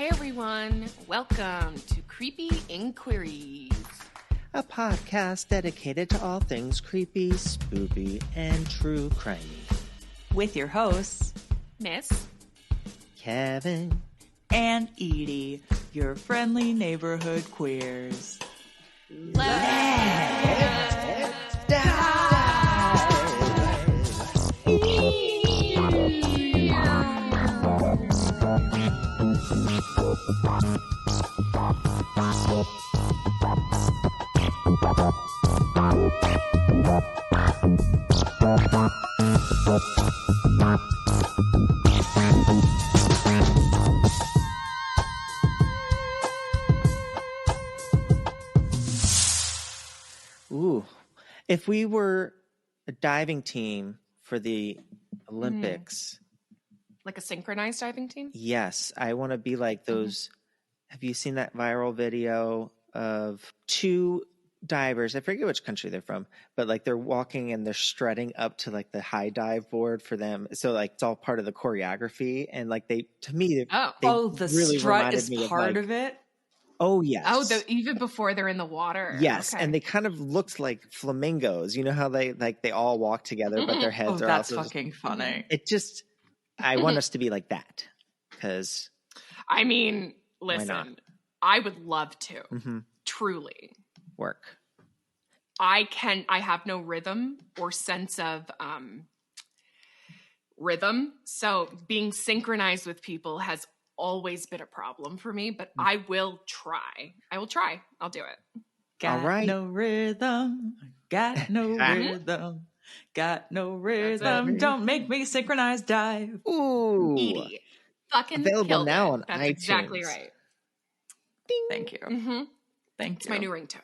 Hey everyone, welcome to Creepy InQueeries, a podcast dedicated to all things creepy, spooky, and true crimey. With your hosts, Miss Kevin and Edie, your friendly neighborhood queers. Let's dive! Ooh, if we were a diving team for the Olympics, like a synchronized diving team? yes, I want to be like those. Have you seen that viral video of two divers? I forget which country they're from, but like they're walking and they're strutting up to like the high dive board for them. So like it's all part of the choreography, and like they, to me, they the really strut reminded is me part of of it. Oh yes. Oh, even before they're in the water. Yes, Okay. and they kind of looked like flamingos. You know how they all walk together, but their heads are that's also fucking funny. It just, I want us to be like that because I mean, not? listen, I would love to. Truly. Work. I have no rhythm or sense of rhythm. So being synchronized with people has always been a problem for me, but I will try. I'll do it. Got All right. no rhythm. Got no rhythm. Got no rhythm. Don't make me synchronize dive. Ooh. Edie. Fucking Available killed now it. on That's iTunes. exactly right. Ding. Thank you. Mm-hmm. Thank It's you. my new ringtone.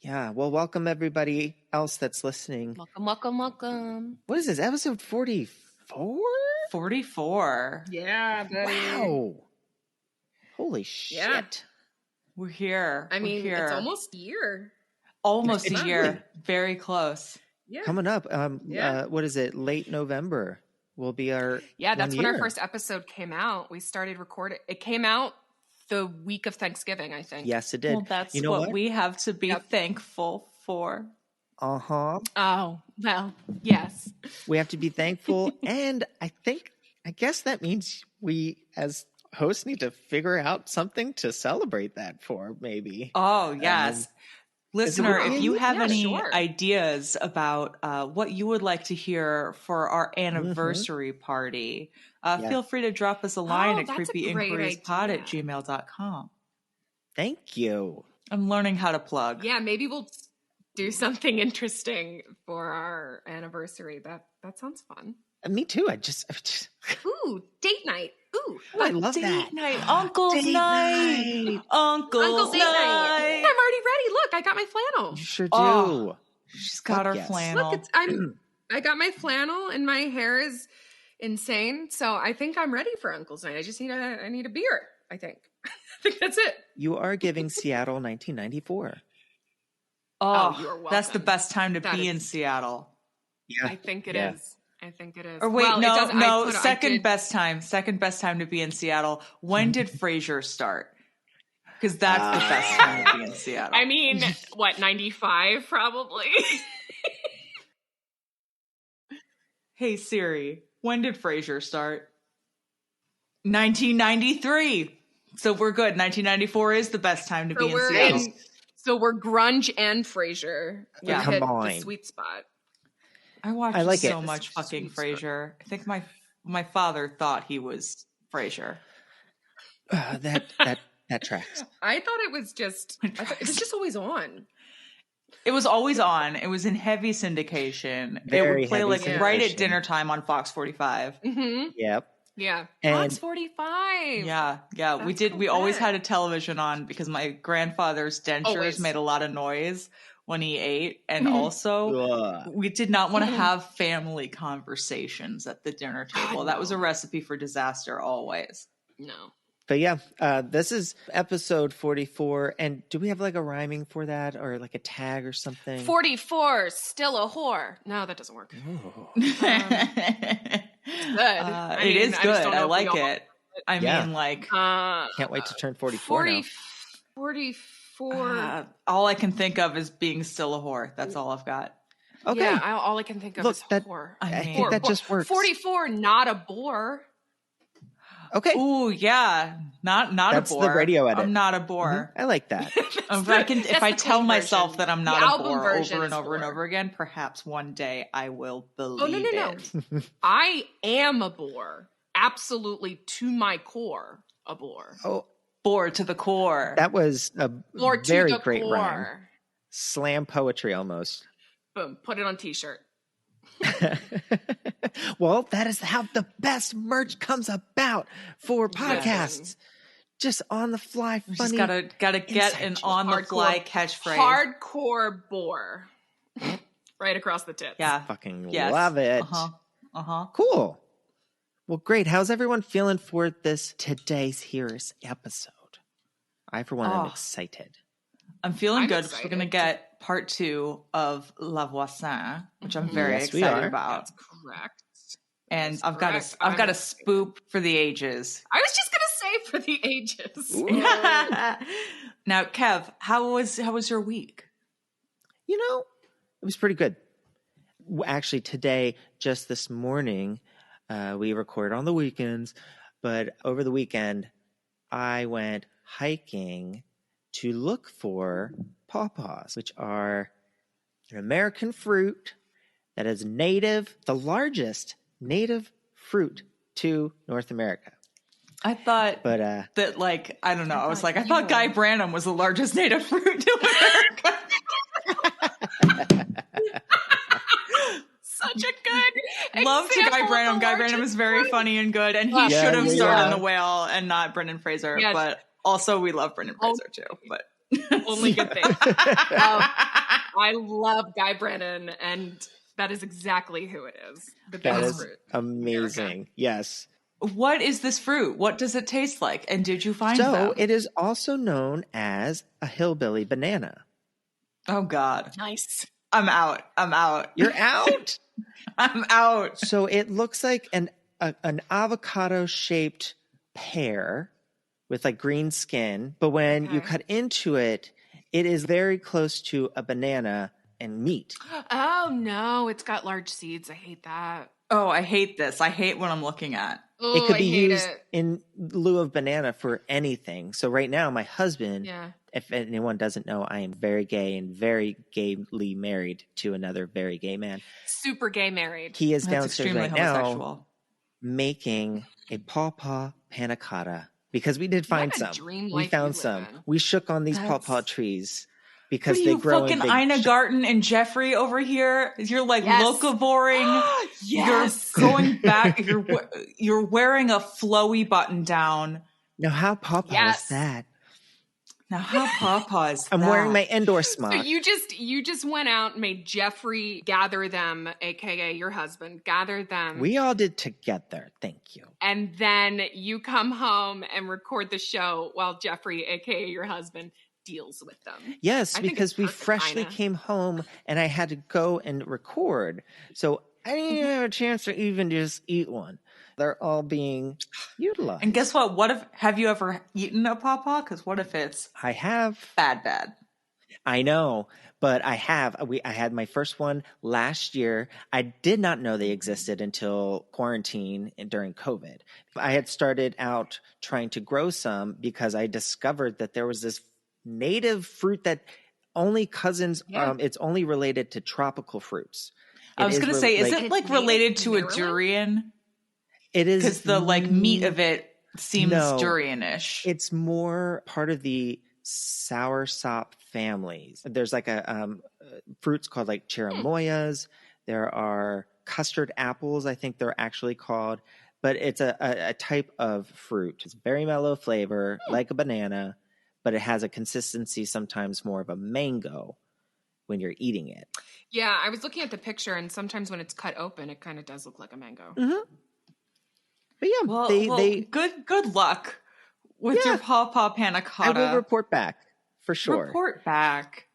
Yeah. Well, welcome everybody else that's listening. Welcome. What is this? Episode 44? 44. Yeah, buddy. Wow. Holy shit. Yeah. We're here. I mean, We're here. it's almost a year. Almost a Exactly. year. Very close. Yeah. Coming up. Yeah. What is it? Late November will be our That's 1 when our year. first episode came out. We started recording. It came out the week of Thanksgiving, I think. Yes, it did. Well, that's you know what we have to be thankful for. Uh-huh. Oh, well, yes. We have to be thankful. And I guess that means we as hosts need to figure out something to celebrate that for, maybe. Oh, yes. Listener, if you have any ideas about what you would like to hear for our anniversary party, feel free to drop us a line at creepyinquiriespod@gmail.com. Thank you. I'm learning how to plug. Yeah, maybe we'll do something interesting for our anniversary. That sounds fun. Me too. I just Ooh, date night. Ooh, I love date that. Night. Uncle's Date night. Uncle's date night. night. I'm already ready. Look, I got my flannel. You sure do. Oh, she's got her yes. flannel. Look, I got my flannel and my hair is insane. So I think I'm ready for Uncle's night. I just need a beer, I think. I think that's it. You are giving Seattle 1994. Oh, you're welcome. that's the best time to That be is- in Seattle. Yeah. I think it is. I think it is. Or wait, Well, no. I Second best time to be in Seattle. When did Frasier start? Because that's the best time to be in Seattle. I mean, what, 95 probably? Hey Siri, when did Frasier start? 1993. So we're good. 1994 is the best time to be in Seattle. So we're grunge and Frasier. Yeah. Hit the Combined. sweet spot. I watched like so it. much fucking Sweet Frasier. I think my father thought he was Frasier. That tracks. I thought it was just always on. It was always on. It was in heavy syndication. It Very would play heavy like right at syndication. dinner time on Fox 45. Mm-hmm. Yep. Yeah. And- Fox 45. Yeah. That's We did. so We always good. had a television on because my grandfather's dentures Always. made a lot of noise when he ate. And Mhm. also, Ugh. we did not want to Mhm. have family conversations at the dinner table. God, That was no. a recipe for disaster always. No. But yeah, this is episode 44. And do we have like a rhyming for that or like a tag or something? 44, still a whore. No, that doesn't work. Ooh. Good. It is good. I like it. I mean, like... can't wait to turn 44 now. 44. All I can think of is being still a whore. That's all I've got. Okay. Yeah, all I can think of is whore. I think that just works. 44, not a bore. Okay. Ooh, yeah. Not a bore. That's the radio edit. I'm not a bore. I like that. If I tell myself that I'm not a bore over and over and over again, perhaps one day I will believe it. No. I am a bore. Absolutely, to my core, a bore. Oh, bore to the core. That was a very great rhyme. Slam poetry almost. Boom, put it on t-shirt. Well, that is how the best merch comes about for podcasts. Just on the fly, funny. Just gotta get an on the fly catchphrase. Hardcore bore. Right across the tip. Yeah. Fucking love it. Cool. Well, great. How's everyone feeling for today's Heroes episode? I, for one, am excited. I'm feeling good because we're going to get part 2 of La Voisin, which I'm very excited about. That's correct. And I've got a spoop for the ages. I was just going to say for the ages. Now, Kev, how was your week? You know, it was pretty good. Actually, today, just this morning, we record on the weekends, but over the weekend, I went hiking to look for pawpaws, which are an American fruit that is the largest native fruit to North America. I thought that, like, I don't know. I thought Guy Branum was the largest native fruit to America. Such a good love to Guy Branum. Guy Branum is very funny and good, and he should have starred in The Whale and not Brendan Fraser. Yes. But also, we love Brendan Fraser too. But only good thing. I love Guy Branum, and that is exactly who it is. That is fruit. Amazing. Yes. What is this fruit? What does it taste like? And did you find them? So it is also known as a hillbilly banana. Oh God! Nice. I'm out. You're out? I'm out. So it looks like an avocado-shaped pear with like green skin, but when you cut into it, it is very close to a banana and meat. Oh no, it's got large seeds. I hate that. Oh, I hate this. I hate what I'm looking at. Oh, it could be used in lieu of banana for anything. So right now, my husband, if anyone doesn't know, I am very gay and very gaily married to another very gay man. Super gay married. He is downstairs right now making a pawpaw panna cotta because we did find some. We found some. We shook on these pawpaw trees. Because they grow in big Ina Garten and Jeffrey over here. You're like locavoring. Yes. You're going back. You're wearing a flowy button down. Now, how pawpaw is that? Now, how pawpaw is that? I'm wearing my indoor smock. So you just went out and made Jeffrey gather them, aka your husband, gather them. We all did together. Thank you. And then you come home and record the show while Jeffrey, aka your husband, deals with them. Yes, because we freshly came home and I had to go and record. So I didn't even have a chance to even just eat one. They're all being utilized. And guess what? Have you ever eaten a pawpaw? Because what if it's I have bad? I know, but I have. I had my first one last year. I did not know they existed until quarantine and during COVID. I had started out trying to grow some because I discovered that there was this native fruit that only cousins it's only related to tropical fruits. I was going to say, is it like related to a durian? It is, because the like meat of it seems durianish. It's more part of the soursop families. There's like fruits called like cherimoyas. There are custard apples, I think they're actually called, but it's a type of fruit. It's very mellow flavor, like a banana, but it has a consistency sometimes more of a mango when you're eating it. Yeah, I was looking at the picture, and sometimes when it's cut open, it kind of does look like a mango. Mm-hmm. But yeah, they good luck with your pawpaw panna cotta. I will report back for sure. Report back.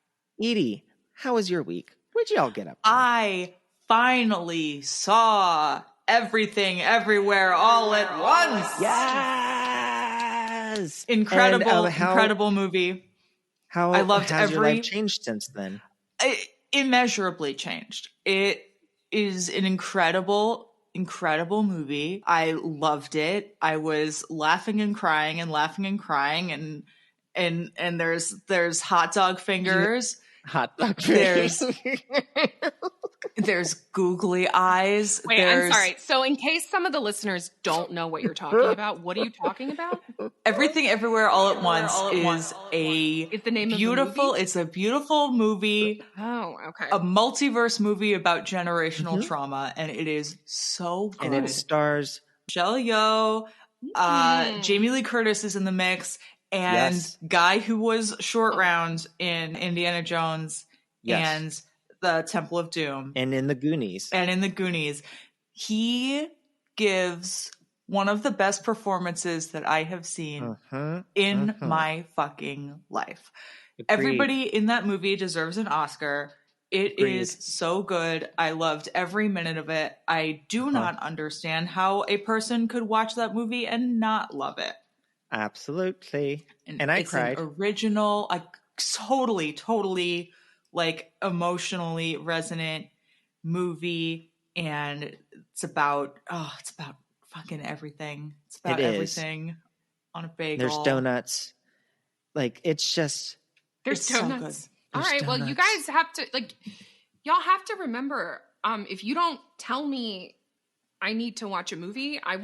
Edie, how was your week? What'd y'all get up to? I finally saw Everything, Everywhere, All at Once. Yes. Incredible movie. How I loved has your life changed since then? Immeasurably changed. It is an incredible movie. I loved it. I was laughing and crying and there's hot dog fingers. Hot dog fingers. There's googly eyes. Wait, I'm sorry. So in case some of the listeners don't know what you're talking about, what are you talking about? Everything Everywhere All at Once is the name beautiful. of the movie? It's a beautiful movie. Oh, okay. A multiverse movie about generational trauma, and it is so good. And it stars Michelle Yeoh, Jamie Lee Curtis is in the mix, and guy who was Short Round in Indiana Jones and the Temple of Doom. And in the Goonies. He gives one of the best performances that I have seen in my fucking life. Agreed. Everybody in that movie deserves an Oscar. It is so good. I loved every minute of it. I do not understand how a person could watch that movie and not love it. Absolutely. And I cried. It's an original, like totally like emotionally resonant movie, and it's about fucking everything. It's about everything on a bagel. There's donuts. Like, it's just there's donuts. So all right, well, you guys have to y'all have to remember, if you don't tell me I need to watch a movie, I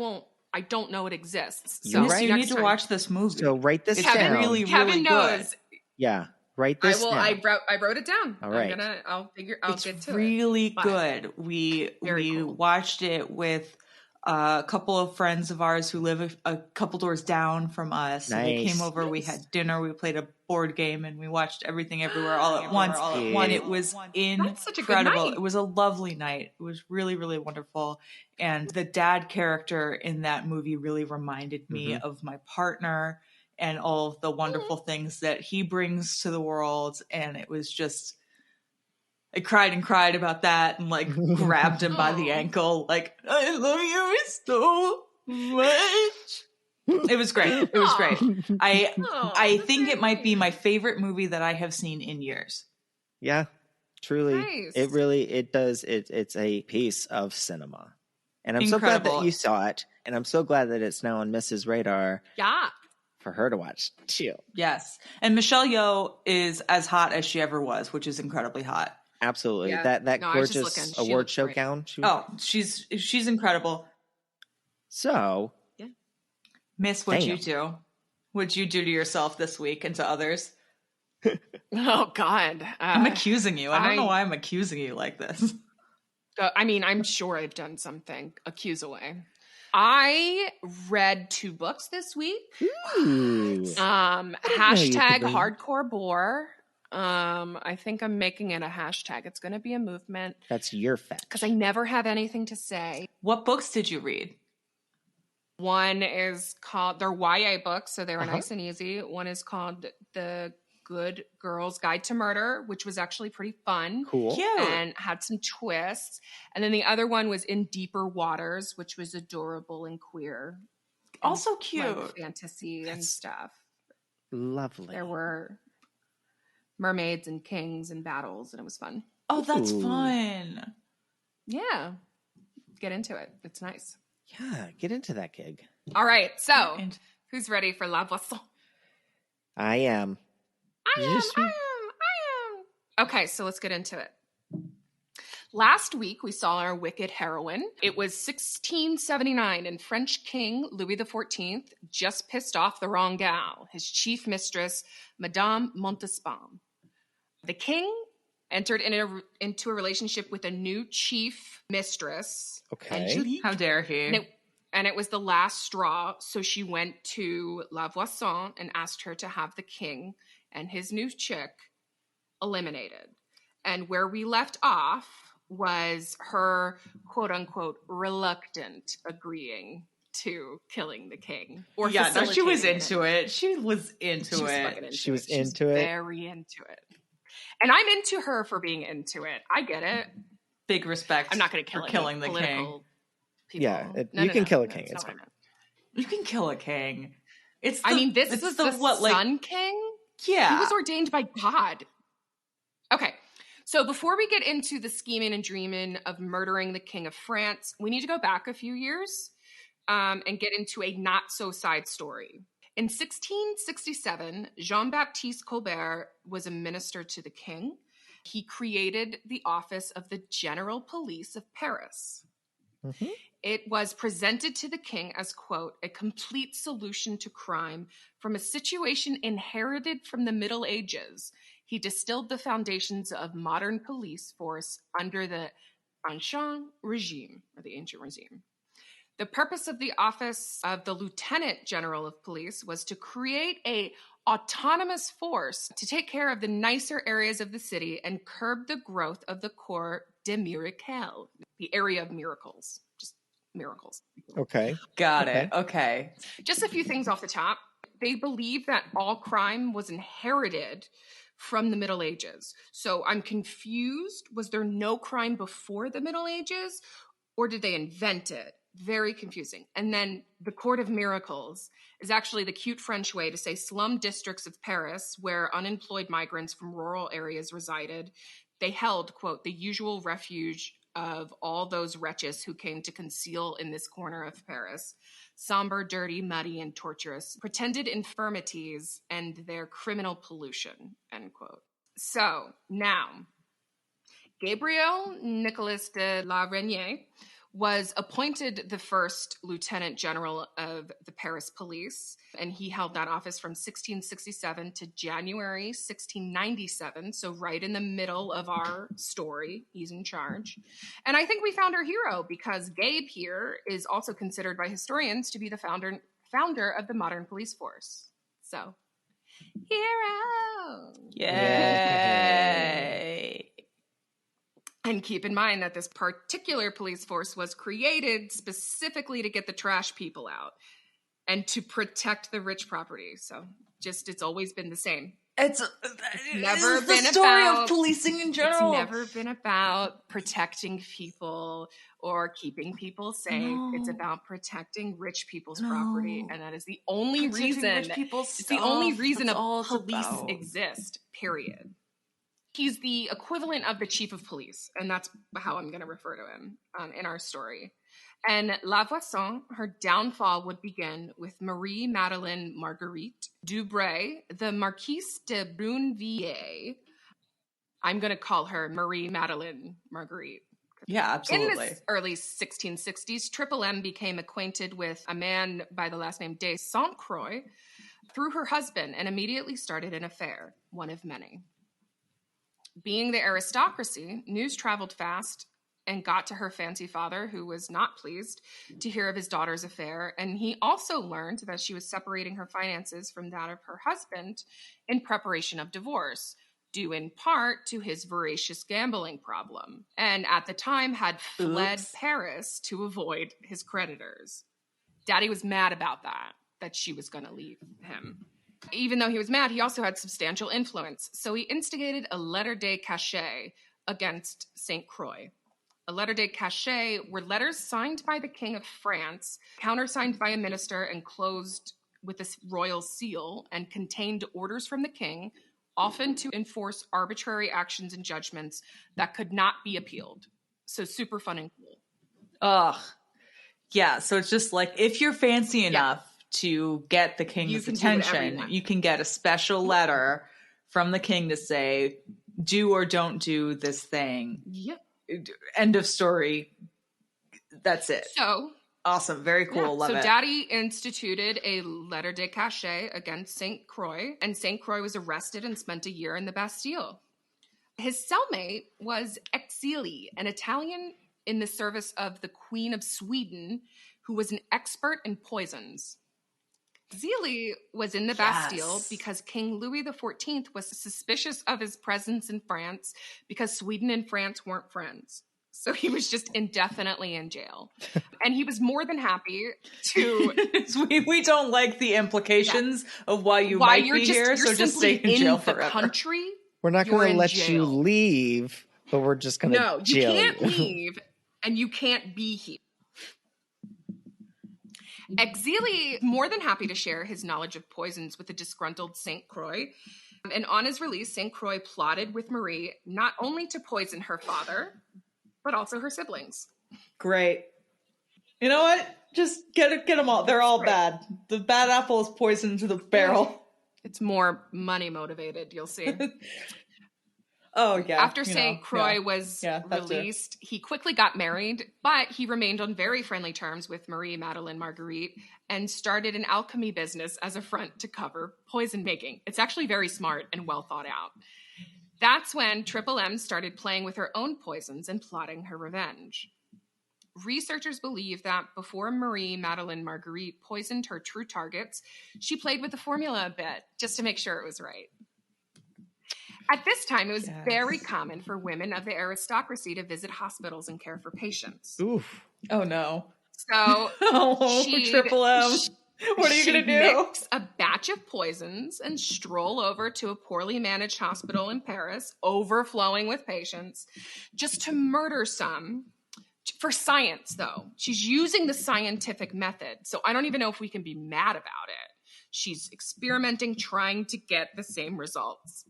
don't know it exists. So you need to watch this movie. So write this down. Kevin knows. Good. Yeah. Write this down. I wrote it down. All right. I'll get to it. It's really good. We watched it with a couple of friends of ours who live a couple doors down from us. Nice. They came over, we had dinner, we played a board game, and we watched Everything Everywhere All at Once. And it was incredible. It was a lovely night. It was really, really wonderful. And the dad character in that movie really reminded me of my partner and all of the wonderful things that he brings to the world. And it was just, I cried and cried about that, and like grabbed him by the ankle, like, I love you so much. It was great. It was great. I think it might be my favorite movie that I have seen in years. Yeah, truly. Nice. It's a piece of cinema. And I'm so glad that you saw it. And I'm so glad that it's now on Mrs. Radar. Yeah. For her to watch too. Yes. And Michelle Yeoh is as hot as she ever was, which is incredibly hot. Absolutely. Yeah. That gorgeous award show gown. She's incredible. So, Miss, what'd you do? What'd you do to yourself this week and to others? Oh, God. I'm accusing you. I don't know why I'm accusing you like this. I mean, I'm sure I've done something. Accuse away. I read 2 books this week. Ooh. Hashtag hardcore bore. I think I'm making it a hashtag. It's going to be a movement. That's your fetch. Because I never have anything to say. What books did you read? One is called, they're YA books, so they were nice and easy. One is called The Good Girl's Guide to Murder, which was actually pretty fun. Cool. Cute. And had some twists. And then the other one was In Deeper Waters, which was adorable and queer. Also cute. Like fantasy and stuff. Lovely. There were mermaids and kings and battles, and it was fun. Oh, that's fun. Yeah. Get into it. It's nice. Yeah, get into that gig. All right. So, who's ready for La Voisin? I am. I am. Okay, so let's get into it. Last week, we saw our wicked heroine. It was 1679, and French King Louis XIV just pissed off the wrong gal, his chief mistress, Madame Montespan. The king entered into a relationship with a new chief mistress. Okay. Angelique. How dare he? And it was the last straw, so she went to La Voisin and asked her to have the king and his new chick eliminated. And where we left off was her, quote unquote, reluctant agreeing to killing the king. Or she was into it. She was into it. She was into it. Very into it. And I'm into her for being into it. I get it. Big respect. I'm not going to kill killing the king. people. Yeah, you can kill a king. It's It's fine. You can kill a king. This was the Sun King? Yeah. He was ordained by God. Okay. So before we get into the scheming and dreaming of murdering the King of France, we need to go back a few years and get into a not-so-side story. In 1667, Jean-Baptiste Colbert was a minister to the king. He created the office of the General Police of Paris. Mm-hmm. It was presented to the king as, quote, a complete solution to crime from a situation inherited from the Middle Ages. He distilled the foundations of modern police force under the ancien regime, or the ancient regime. The purpose of the office of the Lieutenant General of Police was to create a autonomous force to take care of the nicer areas of the city and curb the growth of the Corps des Miracles, the area of miracles. Just miracles. Okay. Got it. Okay. Just a few things off the top. They believe that all crime was inherited from the Middle Ages. So I'm confused. Was there no crime before the Middle Ages, or did they invent it? Very confusing. And then the Court of Miracles is actually the cute French way to say slum districts of Paris where unemployed migrants from rural areas resided. They held, quote, the usual refuge of all those wretches who came to conceal in this corner of Paris, somber, dirty, muddy, and torturous, pretended infirmities and their criminal pollution, end quote. So now, Gabriel Nicolas de la Reynière was appointed the first Lieutenant General of the Paris Police, and he held that office from 1667 to January 1697, so right in the middle of our story, he's in charge. And I think we found our hero, because Gabe here is also considered by historians to be the founder of the modern police force. So, hero! Yay! And keep in mind that this particular police force was created specifically to get the trash people out and to protect the rich property. So it's always been the same. It's never been the story about of policing in general. It's never been about protecting people or keeping people safe. No. It's about protecting rich people's property, and that is the only reason. It's the only reason a police exist. Period. He's the equivalent of the chief of police, and that's how I'm going to refer to him in our story. And La Voisin, her downfall would begin with Marie-Madeleine Marguerite Dubray, the Marquise de Brunvilliers. I'm going to call her Marie-Madeleine Marguerite. Yeah, absolutely. In the early 1660s, Triple M became acquainted with a man by the last name de Sainte Croix through her husband and immediately started an affair, one of many. Being the aristocracy, news traveled fast and got to her fancy father, who was not pleased to hear of his daughter's affair. And he also learned that she was separating her finances from that of her husband in preparation of divorce, due in part to his voracious gambling problem, and at the time had fled Paris to avoid his creditors. Daddy was mad about that she was going to leave him. Even though he was mad, he also had substantial influence. So he instigated a lettre de cachet against Sainte Croix. A lettre de cachet were letters signed by the King of France, countersigned by a minister and closed with a royal seal, and contained orders from the king, often to enforce arbitrary actions and judgments that could not be appealed. So super fun and cool. Ugh. Yeah, so it's just like, if you're fancy enough to get the king's attention, you can get a special letter from the king to say, do or don't do this thing. Yep. End of story. That's it. So awesome. Very cool. Love it. So Daddy instituted a lettre de cachet against Sainte Croix, and Sainte Croix was arrested and spent a year in the Bastille. His cellmate was Exili, an Italian in the service of the Queen of Sweden, who was an expert in poisons. Exili was in the Bastille because King Louis XIV was suspicious of his presence in France because Sweden and France weren't friends. So he was just indefinitely in jail. And he was more than happy to... we don't like the implications of why you might be here, so just stay in jail forever. The country, we're not going to let you leave, but we're just going to jail you. You can't leave, and you can't be here. Exili, more than happy to share his knowledge of poisons with the disgruntled St. Croix. And on his release, St. Croix plotted with Marie not only to poison her father, but also her siblings. Great. You know what? Just get them all. They're all bad. The bad apple is poisoned to the barrel. It's more money motivated, you'll see. Oh, yeah. After St. Croix was released, he quickly got married, but he remained on very friendly terms with Marie Madeleine Marguerite and started an alchemy business as a front to cover poison making. It's actually very smart and well thought out. That's when Triple M started playing with her own poisons and plotting her revenge. Researchers believe that before Marie Madeleine Marguerite poisoned her true targets, she played with the formula a bit just to make sure it was right. At this time, it was very common for women of the aristocracy to visit hospitals and care for patients. Oof. Oh, no. So, Triple M. What are you going to do? Mix a batch of poisons and stroll over to a poorly managed hospital in Paris, overflowing with patients, just to murder some. For science, though. She's using the scientific method, so I don't even know if we can be mad about it. She's experimenting, trying to get the same results.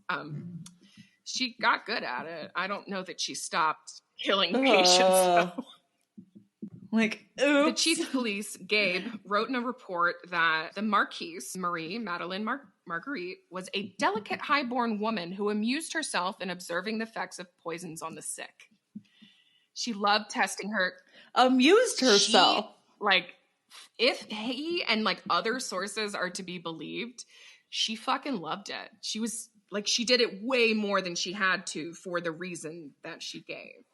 She got good at it. I don't know that she stopped killing patients, though. The chief of police, Gabe, wrote in a report that the Marquise, Marie Madeleine Marguerite, was a delicate, highborn woman who amused herself in observing the effects of poisons on the sick. She loved testing her. Amused herself. If he and other sources are to be believed, she fucking loved it. She was she did it way more than she had to for the reason that she gave.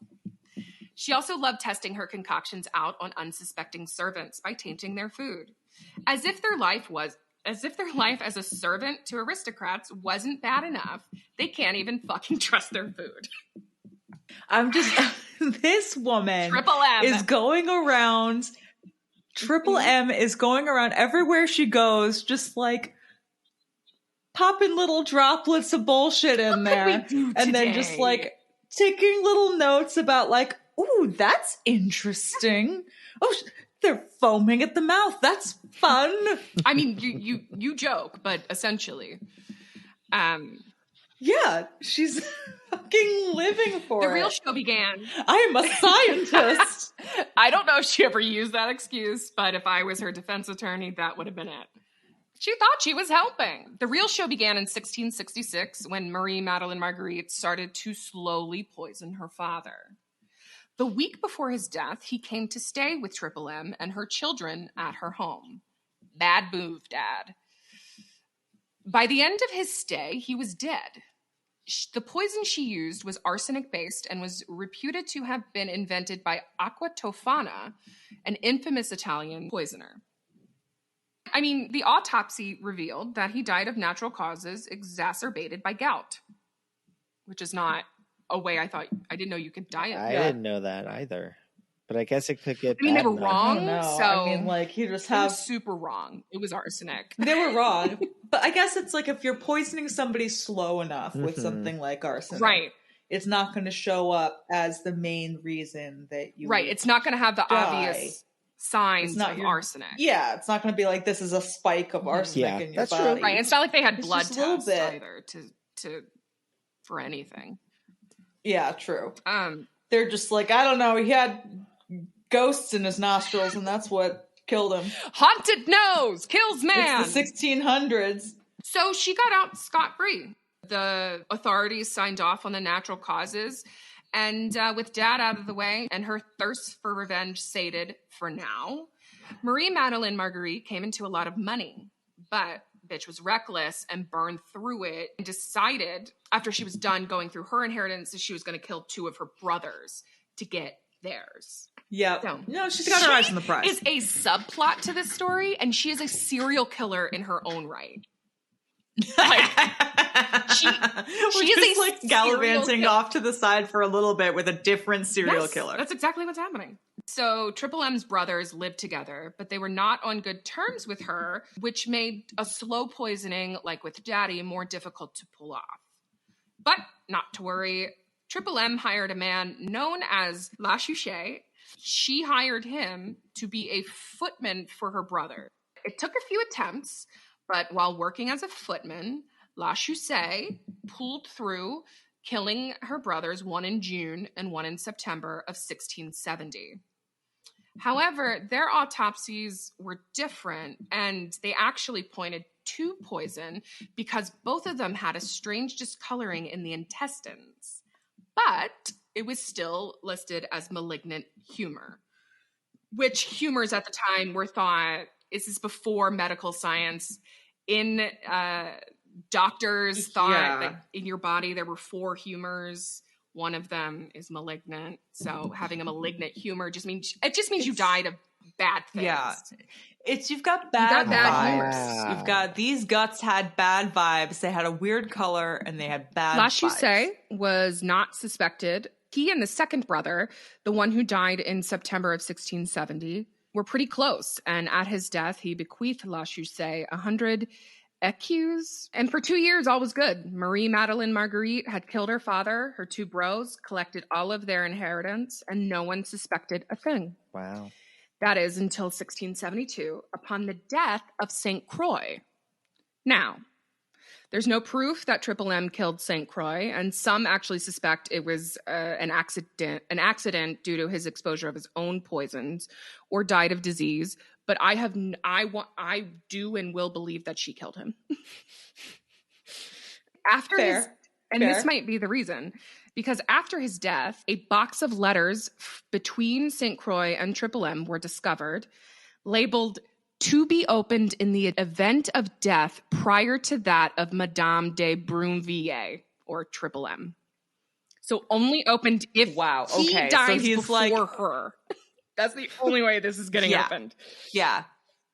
She also loved testing her concoctions out on unsuspecting servants by tainting their food. As if their life as a servant to aristocrats wasn't bad enough, they can't even fucking trust their food. This woman Triple M is going around. Triple M is going around everywhere she goes, just popping little droplets of bullshit in there. And then just taking little notes about ooh, that's interesting. Oh, they're foaming at the mouth. That's fun. I mean, you joke, but essentially. Yeah, she's fucking living for it. The real show began. I am a scientist. I don't know if she ever used that excuse, but if I was her defense attorney, that would have been it. She thought she was helping. The real show began in 1666 when Marie Madeleine Marguerite started to slowly poison her father. The week before his death, he came to stay with Triple M and her children at her home. Bad move, Dad. By the end of his stay, he was dead. The poison she used was arsenic-based and was reputed to have been invented by Acqua Tofana, an infamous Italian poisoner. I mean, the autopsy revealed that he died of natural causes exacerbated by gout, which is not a way I didn't know you could die of. I didn't know that either. But I guess it could get they were enough. wrong. He just it was super wrong. It was arsenic. They were wrong. But I guess it's if you're poisoning somebody slow enough with something like arsenic. Right. It's not going to show up as the main reason that you Right. It's not going to have the obvious signs of arsenic. Yeah. It's not going to be this is a spike of arsenic in your body. True. Right. It's not like they had blood tests either for anything. Yeah, true. They're just I don't know, he had ghosts in his nostrils and that's what killed him. Haunted nose kills man. It's the 1600s. So she got out scot-free. The authorities signed off on the natural causes, and with Dad out of the way and her thirst for revenge sated for now, Marie Madeleine Marguerite came into a lot of money, but bitch was reckless and burned through it and decided after she was done going through her inheritance that she was going to kill 2 of her brothers to get theirs. Yeah. So, no, she's got her eyes on the prize. Is a subplot to this story, and she is a serial killer in her own right. She is just gallivanting off to the side for a little bit with a different serial killer. That's exactly what's happening. So Triple M's brothers lived together, but they were not on good terms with her, which made a slow poisoning, like with Daddy, more difficult to pull off. But not to worry, Triple M hired a man known as La Chouche She hired him to be a footman for her brother. It took a few attempts, but while working as a footman, La Chaussee pulled through, killing her brothers, one in June and one in September of 1670. However, their autopsies were different, and they actually pointed to poison because both of them had a strange discoloring in the intestines. But it was still listed as malignant humor, which humors at the time were thought, this is before medical science. Doctors thought that in your body there were 4 humors. One of them is malignant. So having a malignant humor just means you died of bad things. Yeah. You've got bad vibes. You've got, these guts had bad vibes. They had a weird color and they had bad La vibes. Chaussee was not suspected. He and the second brother, the one who died in September of 1670, were pretty close. And at his death, he bequeathed La Chaussee 100 écus. And for 2 years, all was good. Marie Madeleine Marguerite had killed her father, her 2 bros, collected all of their inheritance, and no one suspected a thing. Wow. That is until 1672, upon the death of St. Croix. Now, there's no proof that Triple M killed St. Croix, and some actually suspect it was an accident due to his exposure of his own poisons or died of disease. But I do and will believe that she killed him. This might be the reason, because after his death, a box of letters between St. Croix and Triple M were discovered, labeled to be opened in the event of death prior to that of Madame de Brunvilliers, or Triple M. So only opened if he dies before her. That's the only way this is getting opened. Yeah.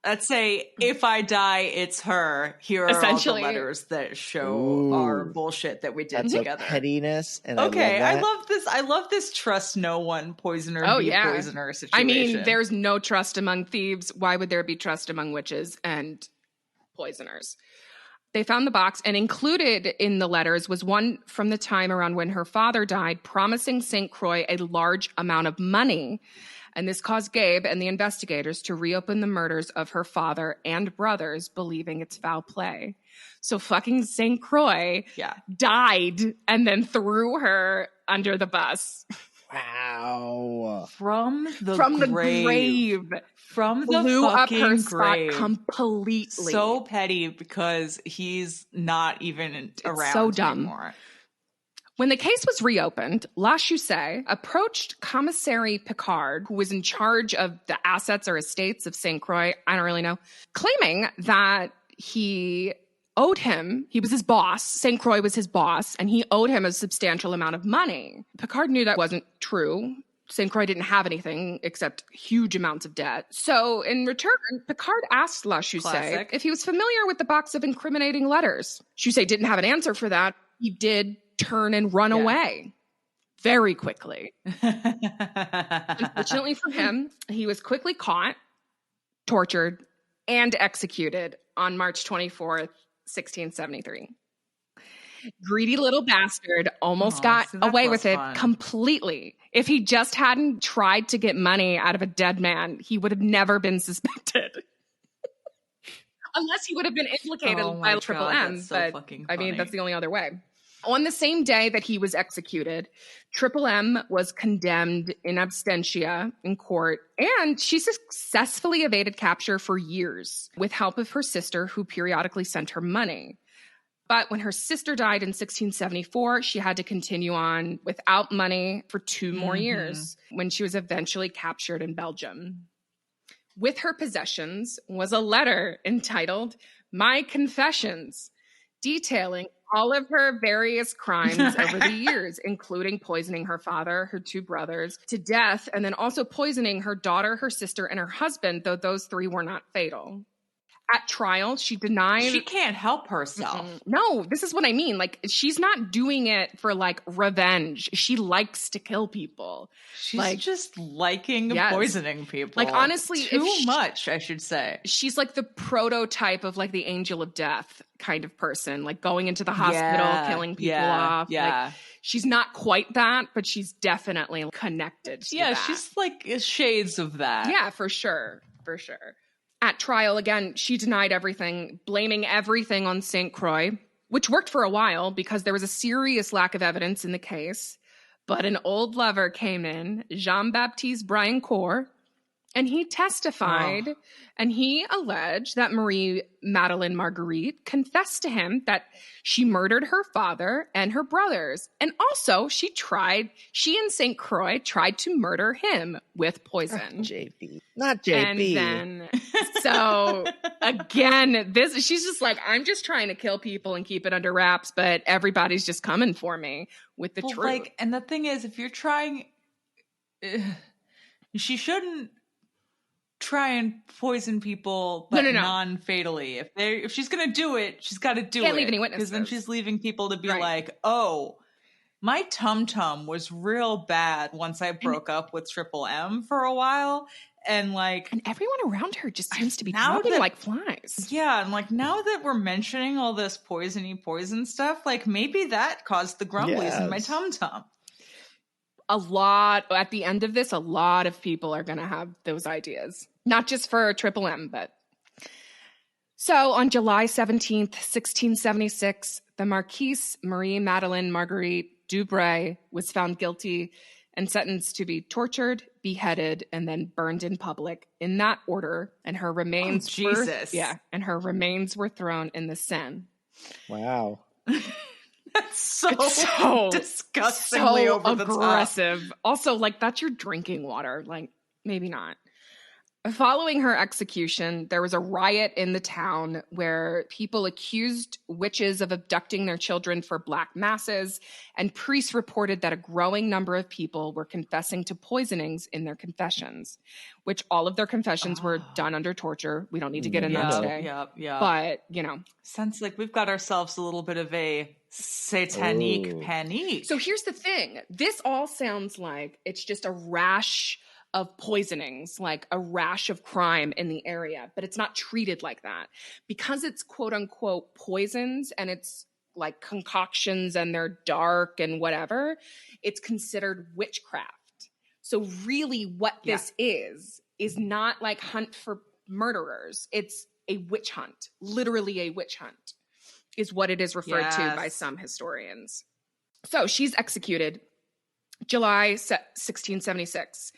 Let's say, if I die, it's her. Here are all the letters that show our bullshit that we did together. Pettiness. And I love this. I love this trust no one, poisoner poisoner situation. I mean, there's no trust among thieves. Why would there be trust among witches and poisoners? They found the box, and included in the letters was one from the time around when her father died, promising St. Croix a large amount of money. And this caused Gabe and the investigators to reopen the murders of her father and brothers, believing it's foul play. So fucking St. Croix died and then threw her under the bus. Wow. From the grave. From the blew up her grave. spot completely. So petty because he's not even around anymore. When the case was reopened, La Chaussee approached Commissary Picard, who was in charge of the assets or estates of St. Croix, I don't really know, claiming that he owed him, he was his boss, St. Croix was his boss, and he owed him a substantial amount of money. Picard knew that wasn't true. St. Croix didn't have anything except huge amounts of debt. So in return, Picard asked La Chaussee if he was familiar with the box of incriminating letters. Chaussee didn't have an answer for that. He did turn and run away very quickly. Unfortunately for him, he was quickly caught, tortured, and executed on March 24th, 1673. Greedy little bastard almost got away with it completely. If he just hadn't tried to get money out of a dead man, he would have never been suspected. Unless he would have been implicated by Triple M. But I mean, that's the only other way. On the same day that he was executed, Triple M was condemned in absentia in court, and she successfully evaded capture for years with help of her sister, who periodically sent her money. But when her sister died in 1674, she had to continue on without money for 2 more years, when she was eventually captured in Belgium. With her possessions was a letter entitled My Confessions, detailing all of her various crimes over the years, including poisoning her father, her 2 brothers to death, and then also poisoning her daughter, her sister, and her husband, though those 3 were not fatal. At trial, she denied. She can't help herself. No, this is what I mean. Like, she's not doing it for, like, revenge. She likes to kill people. She's like, just liking poisoning people. Like, honestly, too much, I should say. She's like the prototype of, like, the angel of death kind of person. Like, going into the hospital, killing people off. Yeah. Like, she's not quite that, but she's definitely connected to that. She's like shades of that. Yeah, for sure. For sure. At trial, again, she denied everything, blaming everything on St. Croix, which worked for a while because there was a serious lack of evidence in the case. But an old lover came in, Jean-Baptiste Briancourt, and he testified, and he alleged that Marie Madeleine Marguerite confessed to him that she murdered her father and her brothers. And also, she and St. Croix tried to murder him with poison. JB. Not JB. And then, so again, she's just like, I'm just trying to kill people and keep it under wraps, but everybody's just coming for me with the truth. Like, and the thing is, if you're trying, she shouldn't try and poison people, but non-fatally. If she's gonna do it, she's got to do it. Can't leave any witnesses. Because then she's leaving people to be like, oh, my tum-tum was real bad once I broke up with Triple M for a while. And everyone around her just seems to be dropping like flies. Yeah, and like now that we're mentioning all this poison stuff, like maybe that caused the grumblies in my tum-tum. At the end of this, a lot of people are going to have those ideas. Not just for Triple M, but. So on July 17th, 1676, the Marquise Marie Madeleine Marguerite Dubray was found guilty and sentenced to be tortured, beheaded, and then burned in public in that order. And her remains and her remains were thrown in the Seine. Wow. That's so disgustingly over the aggressive. top. Also, like, that's your drinking water. Like, maybe not. Following her execution, there was a riot in the town where people accused witches of abducting their children for black masses, and priests reported that a growing number of people were confessing to poisonings in their confessions, which all of their confessions were done under torture. We don't need to get into that today. Yeah. But, sounds like we've got ourselves a little bit of a satanic panic. So here's the thing. This all sounds like it's just a rash of poisonings, like a rash of crime in the area, but it's not treated like that because it's quote unquote poisons and it's like concoctions and they're dark and whatever. It's considered witchcraft. So really what this is not like hunt for murderers. It's a witch hunt, literally a witch hunt is what it is referred to by some historians. So she's executed July 1676.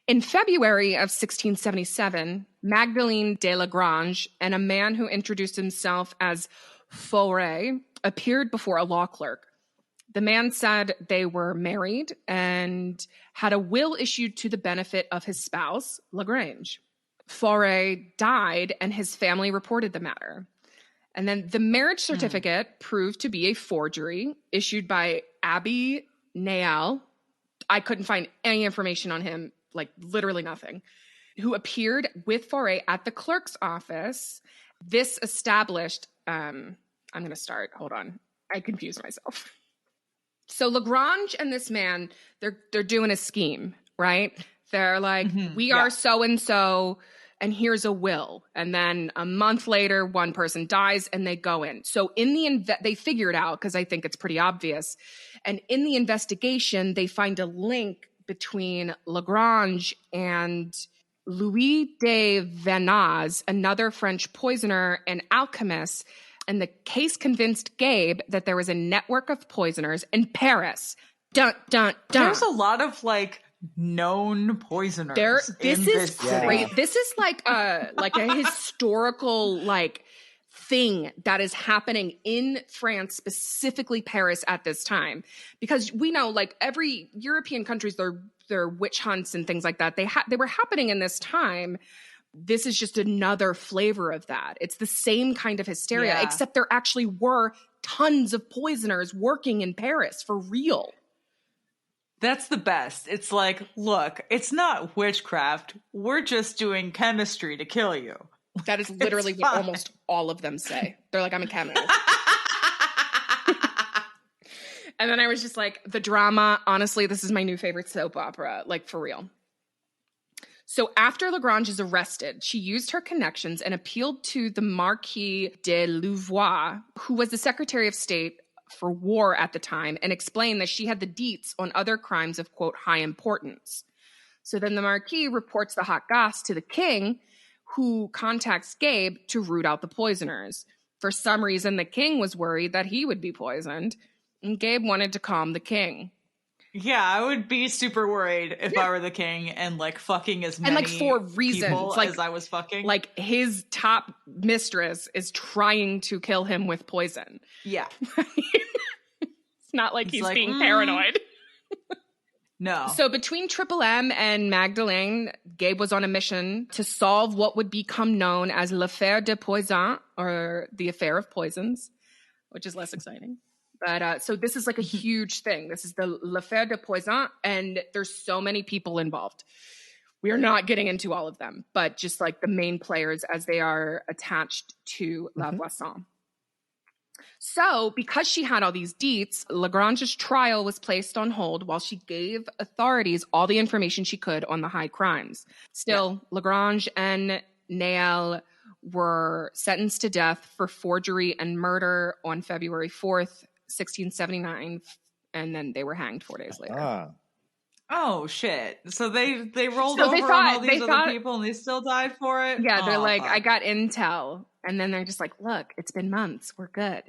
In February of 1677, Magdalene de Lagrange and a man who introduced himself as Faure appeared before a law clerk. The man said they were married and had a will issued to the benefit of his spouse, Lagrange. Faure died and his family reported the matter. And then the marriage certificate proved to be a forgery issued by Abbe Nael. I couldn't find any information on him. Like literally nothing, who appeared with Faure at the clerk's office. This established, I'm going to start. Hold on. I confused myself. So Lagrange and this man, they're doing a scheme, right? They're like, we are so-and-so, and here's a will. And then a month later, one person dies and they go in. So in the they figure it out because I think it's pretty obvious. And in the investigation, they find a link between Lagrange and Louis de Venaz, another French poisoner and alchemist, and the case convinced Gabe that there was a network of poisoners in Paris. Dun, dun, dun. There's a lot of known poisoners. This is great. Yeah. This is like a historical thing that is happening in France, specifically Paris at this time, because we know every European countries, their witch hunts and things like that, they were happening in this time. This is just another flavor of that. It's the same kind of hysteria, except there actually were tons of poisoners working in Paris for real. That's the best. It's like, look, it's not witchcraft. We're just doing chemistry to kill you. That is literally what almost all of them say. They're like, I'm a chemist. And then I was just like, the drama, honestly, this is my new favorite soap opera, like for real. So after Lagrange is arrested, she used her connections and appealed to the Marquis de Louvois, who was the Secretary of State for War at the time, and explained that she had the deets on other crimes of, quote, high importance. So then the Marquis reports the hot goss to the king, who contacts Gabe to root out the poisoners. For some reason, the king was worried that he would be poisoned, and Gabe wanted to calm the king. Yeah, I would be super worried if I were the king and like fucking as many and like for reasons people like, as I was fucking. Like his top mistress is trying to kill him with poison. Yeah. It's not like he's like, being paranoid. No. So between Triple M and Magdalene, Gabe was on a mission to solve what would become known as l'affaire de poison, or the affair of poisons, which is less exciting. But so this is like a huge thing. This is the l'affaire de poison, and there's so many people involved. We are not getting into all of them, but just like the main players as they are attached to La Voisin. So because she had all these deets, Lagrange's trial was placed on hold while she gave authorities all the information she could on the high crimes. Still, Lagrange and Nael were sentenced to death for forgery and murder on February 4th, 1679, and then they were hanged 4 days later. Oh shit! So they rolled over on all these other people, and they still died for it. Yeah, they're like, I got intel, and then they're just like, look, it's been months, we're good.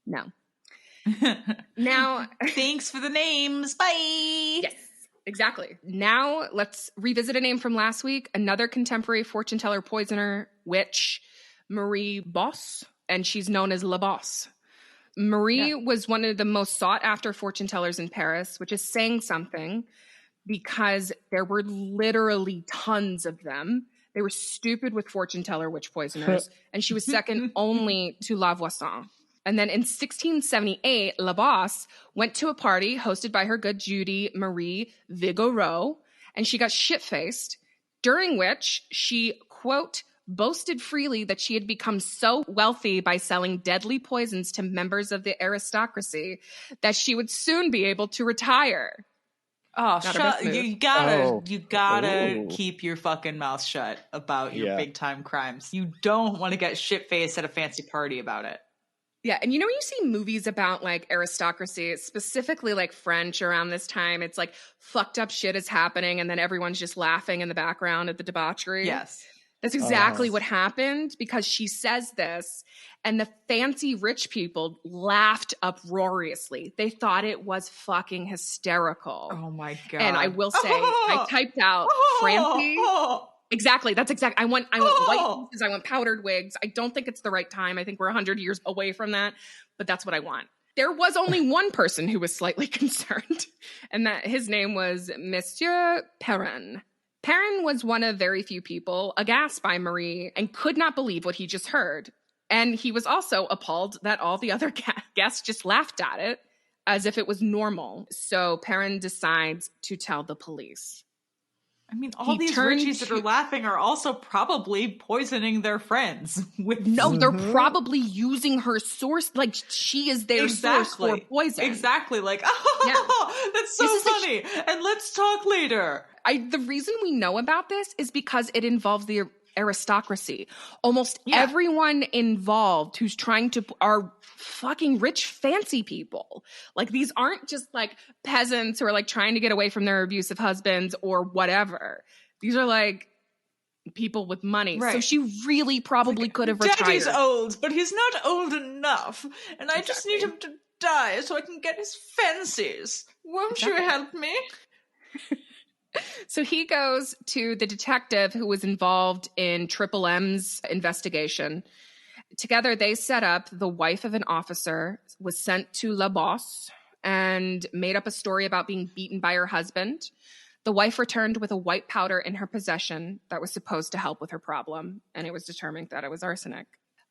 No. Now, thanks for the names. Bye. Yes, exactly. Now let's revisit a name from last week. Another contemporary fortune teller, poisoner, witch, Marie Bosse, and she's known as La Bosse. Marie was one of the most sought after fortune tellers in Paris, which is saying something because there were literally tons of them. They were stupid with fortune teller witch poisoners, and she was second only to La Voisin. And then in 1678, La Bosse went to a party hosted by her good Judy Marie Vigoureux, and she got shit-faced, during which she, quote, boasted freely that she had become so wealthy by selling deadly poisons to members of the aristocracy that she would soon be able to retire. Oh, shut! You gotta keep your fucking mouth shut about your big time crimes. You don't want to get shit faced at a fancy party about it. Yeah, and you know when you see movies about like aristocracy, specifically like French around this time, it's like fucked up shit is happening, and then everyone's just laughing in the background at the debauchery. Yes. That's exactly what happened, because she says this, and the fancy rich people laughed uproariously. They thought it was fucking hysterical. Oh my God. And I will say, I typed out Francie. Exactly. That's exactly. I want white pieces. I want powdered wigs. I don't think it's the right time. I think we're 100 years away from that, but that's what I want. There was only one person who was slightly concerned, and that his name was Monsieur Perrin. Perrin was one of very few people aghast by Marie and could not believe what he just heard. And he was also appalled that all the other guests just laughed at it as if it was normal. So Perrin decides to tell the police. I mean, all these richies that are laughing are also probably poisoning their friends. No, they're probably using her source. Like, she is their source for poison. Exactly. Like, that's so funny. And let's talk later. The reason we know about this is because it involves the aristocracy. Almost everyone involved who's trying to are fucking rich, fancy people. Like, these aren't just like peasants who are like trying to get away from their abusive husbands or whatever. These are like people with money. Right. So she really probably could have retired. Daddy's old, but he's not old enough. And I just need him to die so I can get his fancies. Won't you help me? So he goes to the detective who was involved in Triple M's investigation. Together, they set up the wife of an officer was sent to La Bosse and made up a story about being beaten by her husband. The wife returned with a white powder in her possession that was supposed to help with her problem, and it was determined that it was arsenic.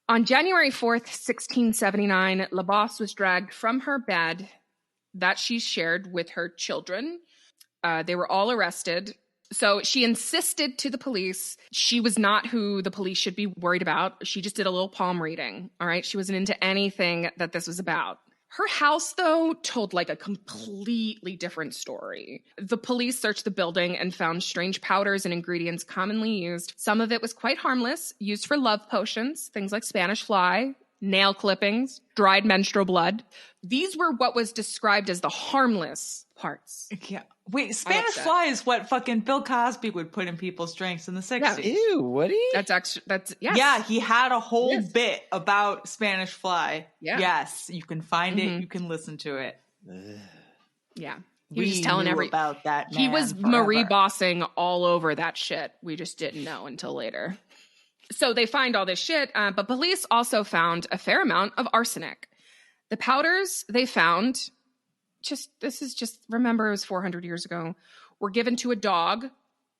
On January 4th, 1679, La Bosse was dragged from her bed that she shared with her children. They were all arrested, So she insisted to the police she was not who the police should be worried about. She just did a little palm reading, all right? She wasn't into anything that this was about. Her house, though, told like a completely different story. The police searched the building and found strange powders and ingredients commonly used. Some of it was quite harmless, used for love potions, things like Spanish fly, nail clippings, dried menstrual blood. These were what was described as the harmless parts. Yeah. Wait, Spanish fly is what fucking Bill Cosby would put in people's drinks in the 60s. Yeah, ew, would he? That's yes. Yeah, he had a whole bit about Spanish fly. Yeah. Yes, you can find it. You can listen to it. Yeah. He was just telling about that man He was forever. Marie bossing all over that shit. We just didn't know until later. So they find all this shit, but police also found a fair amount of arsenic. The powders they found, remember it was 400 years ago, were given to a dog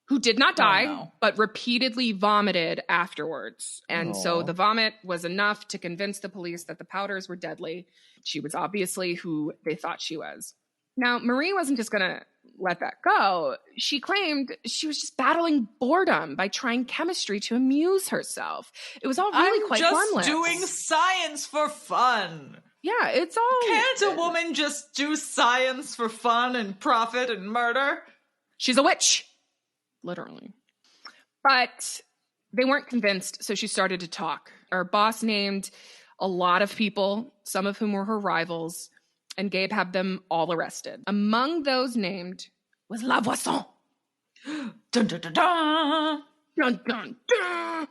who did not die, but repeatedly vomited afterwards. And so the vomit was enough to convince the police that the powders were deadly. She was obviously who they thought she was. Now, Marie wasn't just going to let that go. She claimed she was just battling boredom by trying chemistry to amuse herself. It was all really quite harmless. I'm just doing science for fun. Yeah, it's all... Can't a woman just do science for fun and profit and murder? She's a witch. Literally. But they weren't convinced, so she started to talk. Our boss named a lot of people, some of whom were her rivals, and Gabe had them all arrested. Among those named was La Voisin. Dun, dun, dun, dun. Dun, dun, dun.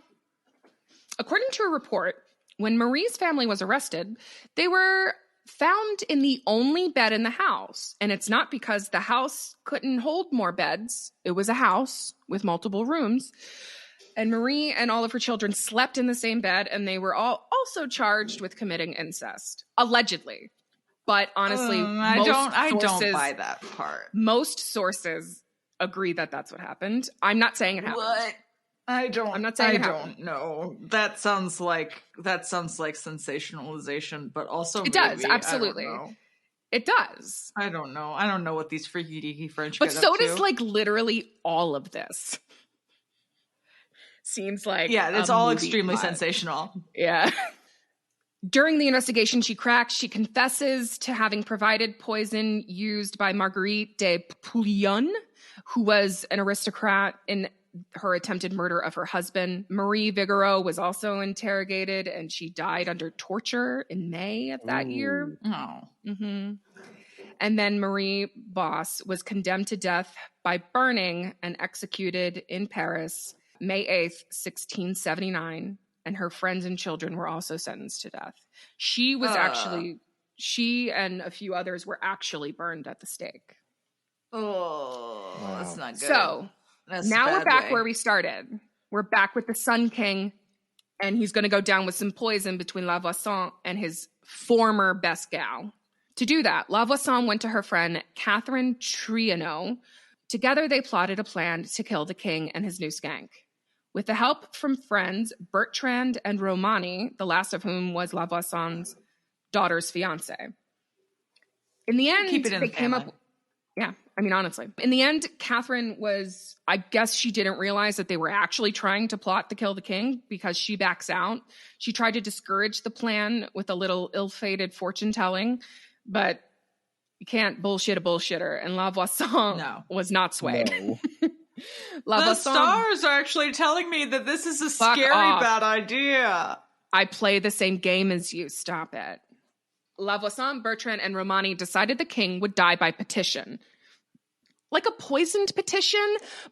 According to a report, when Marie's family was arrested, they were found in the only bed in the house. And it's not because the house couldn't hold more beds. It was a house with multiple rooms. And Marie and all of her children slept in the same bed, and they were all also charged with committing incest. Allegedly. But honestly, I don't buy that part. Most sources agree that that's what happened. I'm not saying it happened. What? I'm not saying it happened. I don't know. That sounds like sensationalization, but also it does, absolutely. It does. I don't know. I don't know what these freaky deaky French but get so up to. does like literally all of this. Seems like it's all extremely sensational. Yeah. During the investigation, she confesses to having provided poison used by Marguerite de Pouillon, who was an aristocrat in her attempted murder of her husband. Marie Vigoureux was also interrogated, and she died under torture in May of that year. Oh. Mm-hmm. And then Marie Boss was condemned to death by burning and executed in Paris, May 8th, 1679. And her friends and children were also sentenced to death. She and a few others were actually burned at the stake. Oh, wow. That's not good. So now we're back where we started. We're back with the Sun King, and he's going to go down with some poison between La Voisin and his former best gal. To do that, La Voisin went to her friend Catherine Trianon. Together, they plotted a plan to kill the king and his new skank. With the help from friends Bertrand and Romani, the last of whom was La Voisin's daughter's fiance. In the end, they came up... Yeah, I mean, honestly. In the end, Catherine was... I guess she didn't realize that they were actually trying to plot to kill the king because she backs out. She tried to discourage the plan with a little ill-fated fortune-telling, but you can't bullshit a bullshitter, and La Voisin was not swayed. No. The stars are actually telling me that this is a scary bad idea. I play the same game as you. Stop it. La Voisin, Bertrand, and Romani decided the king would die by petition. Like a poisoned petition.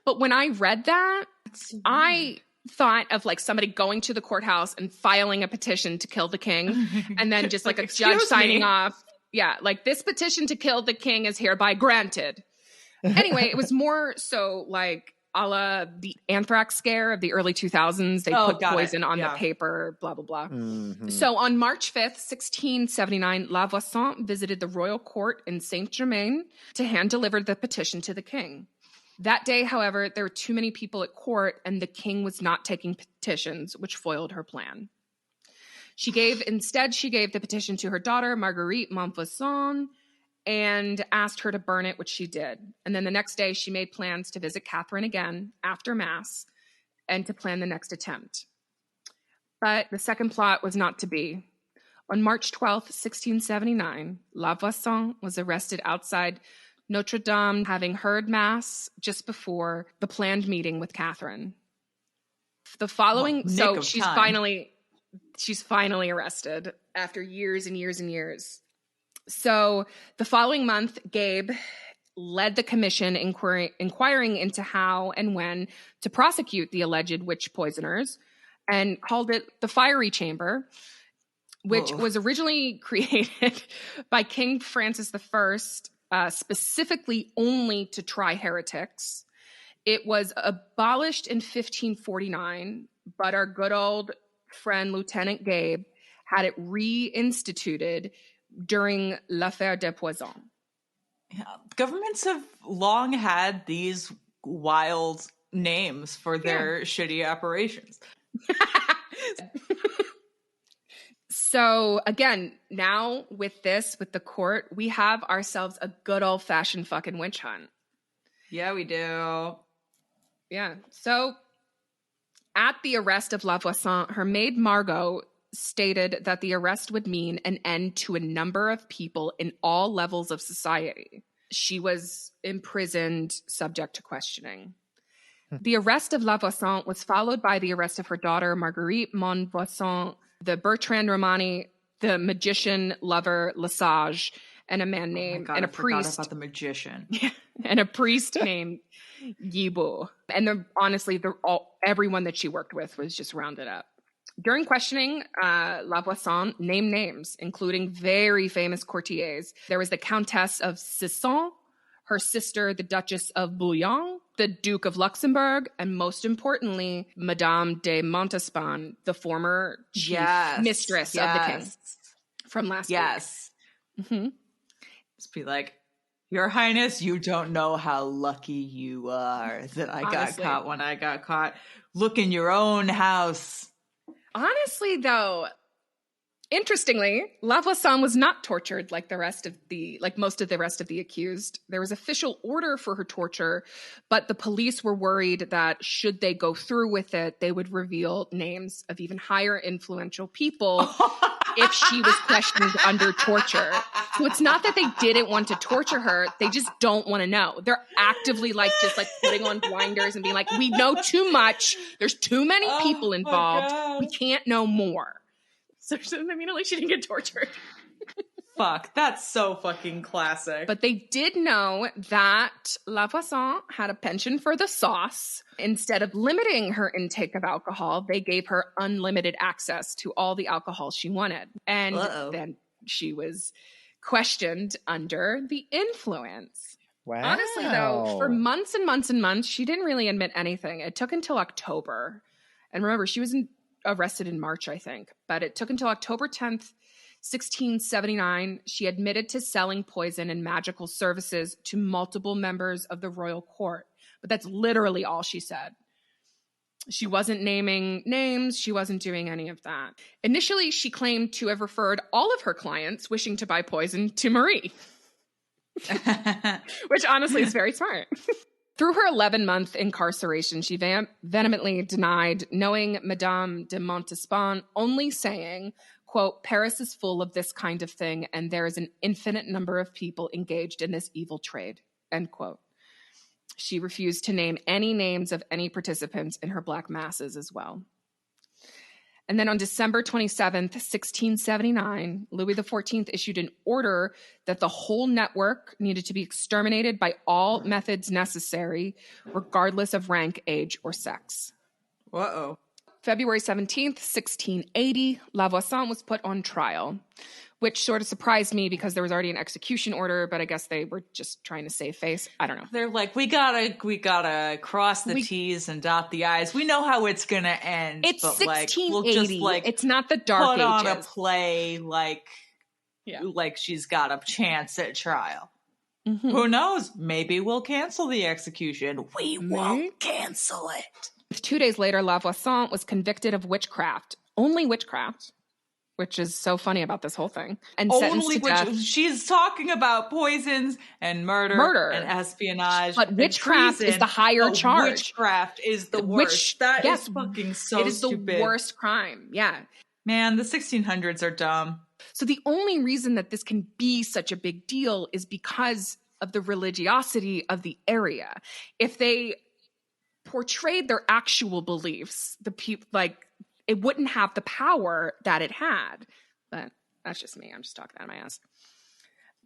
But when I read that, I thought of like somebody going to the courthouse and filing a petition to kill the king. And then just like a judge signing off. Yeah, like this petition to kill the king is hereby granted. Anyway, it was more so like a la the anthrax scare of the early 2000s. They put poison on the paper, blah, blah, blah. Mm-hmm. So on March 5th, 1679, La Voisin visited the royal court in Saint-Germain to hand-deliver the petition to the king. That day, however, there were too many people at court, and the king was not taking petitions, which foiled her plan. She gave the petition to her daughter, Marguerite Montfaucon, and asked her to burn it, which she did. And then the next day, she made plans to visit Catherine again after Mass and to plan the next attempt. But the second plot was not to be. On March 12th, 1679, La Voisin was arrested outside Notre Dame, having heard Mass just before the planned meeting with Catherine. The following, so she's finally arrested after years and years and years. So the following month, Gabe led the commission inquiring into how and when to prosecute the alleged witch poisoners and called it the Fiery Chamber, which was originally created by King Francis I, specifically only to try heretics. It was abolished in 1549, but our good old friend Lieutenant Gabe had it reinstituted during l'affaire des Poisons. Yeah, governments have long had these wild names for their shitty operations. So again, now with the court, we have ourselves a good old-fashioned fucking witch hunt. Yeah, we do. Yeah. So at the arrest of La Voisin, her maid Margot stated that the arrest would mean an end to a number of people in all levels of society. She was imprisoned, subject to questioning. The arrest of La Voisin was followed by the arrest of her daughter, Marguerite Montvoisin, the Bertrand Romani, the magician lover Lesage, and a man named, and a priest. Forgot about the magician. And a priest named Yibo. And honestly, everyone that she worked with was just rounded up. During questioning, La Voisin named names, including very famous courtiers. There was the Countess of Sisson, her sister, the Duchess of Bouillon, the Duke of Luxembourg, and most importantly, Madame de Montespan, the former chief mistress of the king from last week. Mm-hmm. Just be like, Your Highness, you don't know how lucky you are that I got caught when I got caught. Look in your own house. Honestly, though, interestingly, La Voisin was not tortured like most of the rest of the accused. There was official order for her torture, but the police were worried that should they go through with it, they would reveal names of even higher influential people if she was questioned under torture. So it's not that they didn't want to torture her, they just don't want to know. They're actively just putting on blinders and being like, we know too much. There's too many people involved. We can't know more. So I mean, at least she didn't get tortured. Fuck, that's so fucking classic. But they did know that La Voisin had a penchant for the sauce. Instead of limiting her intake of alcohol, they gave her unlimited access to all the alcohol she wanted. And then she was questioned under the influence. Wow. Honestly, though, for months and months and months, she didn't really admit anything. It took until October. And remember, she was arrested in March, I think. But it took until October 10th, 1679, she admitted to selling poison and magical services to multiple members of the royal court. But that's literally all she said. She wasn't naming names. She wasn't doing any of that. Initially, she claimed to have referred all of her clients wishing to buy poison to Marie, which honestly is very smart. Through her 11-month incarceration, she vehemently denied knowing Madame de Montespan, only saying, quote, Paris is full of this kind of thing, and there is an infinite number of people engaged in this evil trade, end quote. She refused to name any names of any participants in her black masses as well. And then on December 27th, 1679, Louis XIV issued an order that the whole network needed to be exterminated by all methods necessary, regardless of rank, age, or sex. Uh-oh. February 17th, 1680, La Voisin was put on trial, which sort of surprised me because there was already an execution order, but I guess they were just trying to save face. I don't know. They're like, we gotta cross the T's and dot the I's. We know how it's gonna end. It's but 1680. We'll just it's not the dark put ages. on a play like she's got a chance at trial. Mm-hmm. Who knows? Maybe we'll cancel the execution. We won't cancel it. 2 days later, La Voisin was convicted of witchcraft. Only witchcraft. which is so funny about this whole thing. And sentenced to death. She's talking about poisons and murder and espionage. But witchcraft is the higher charge. Witchcraft is the worst. That is fucking so stupid. It is the worst crime. Yeah. Man, the 1600s are dumb. So the only reason that this can be such a big deal is because of the religiosity of the area. If they portrayed their actual beliefs, the people it wouldn't have the power that it had. But that's just me. I'm just talking out of my ass.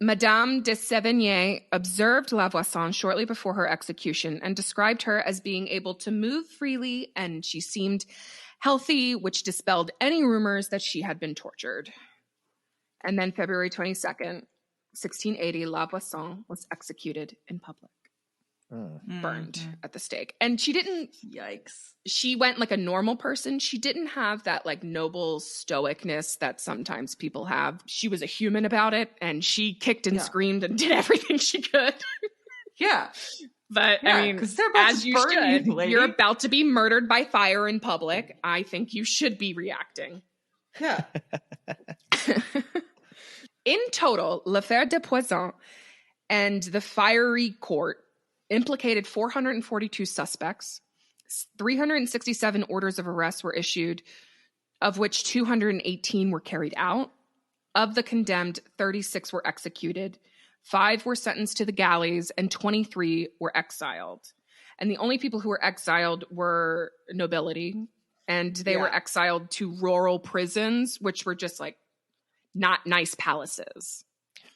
Madame de Sévigné observed La Voisin shortly before her execution and described her as being able to move freely, and she seemed healthy, which dispelled any rumors that she had been tortured. And then February 22nd, 1680, La Voisin was executed in public. Burned at the stake. And she didn't, yikes. She went like a normal person. She didn't have that like noble stoicness that sometimes people have. She was a human about it, and she kicked and screamed and did everything she could. Yeah. But I mean, as you should, you're about to be murdered by fire in public. I think you should be reacting. Yeah. In total, l'affaire de Voisin and the fiery court implicated 442 suspects. 367 orders of arrest were issued, of which 218 were carried out. Of the condemned, 36 were executed, 5 were sentenced to the galleys, and 23 were exiled. And the only people who were exiled were nobility, and they were exiled to rural prisons, which were just like not nice palaces.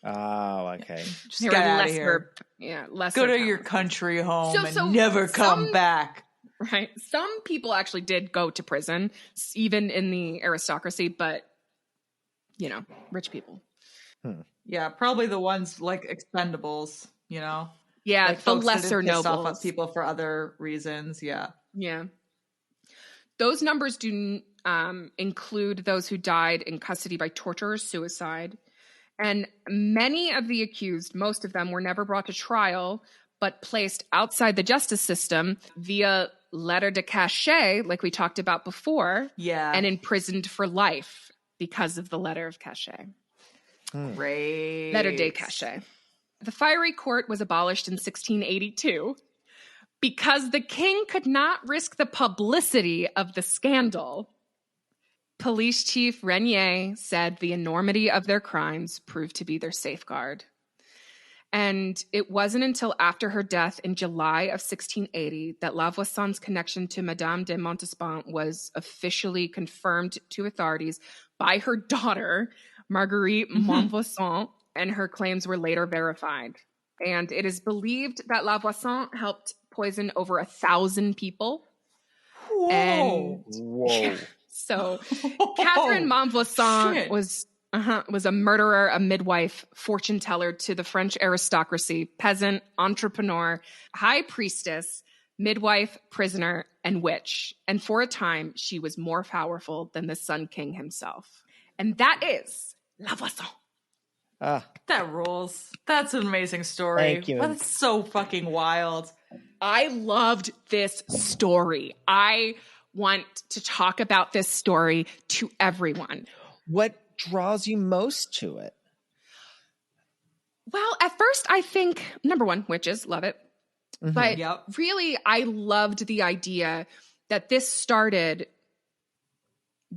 Oh, okay. Just get out of here. Go to your country home and never come back. Right. Some people actually did go to prison, even in the aristocracy, but, you know, rich people. Yeah, probably the ones like expendables, you know? Yeah, like the lesser nobles. Off of people for other reasons, yeah. Yeah. Those numbers do include those who died in custody by torture or suicide. And many of the accused, most of them, were never brought to trial, but placed outside the justice system via letter de cachet, like we talked about before, and imprisoned for life because of the letter of cachet. Great. Letter de cachet. The fiery court was abolished in 1682 because the king could not risk the publicity of the scandal. Police Chief Renier said the enormity of their crimes proved to be their safeguard. And it wasn't until after her death in July of 1680 that La Voisin's connection to Madame de Montespan was officially confirmed to authorities by her daughter, Marguerite Montvoisin, and her claims were later verified. And it is believed that La Voisin helped poison over 1,000 people. Whoa. Yeah. So Catherine Montvoisin was a murderer, a midwife, fortune teller to the French aristocracy, peasant, entrepreneur, high priestess, midwife, prisoner, and witch. And for a time, she was more powerful than the Sun King himself. And that is La Voisin. That rules. That's an amazing story. Thank you. That's so fucking wild. I loved this story. I want to talk about this story to everyone. What draws you most to it? Well, at first I think, number one, witches, love it. But really, I loved the idea that this started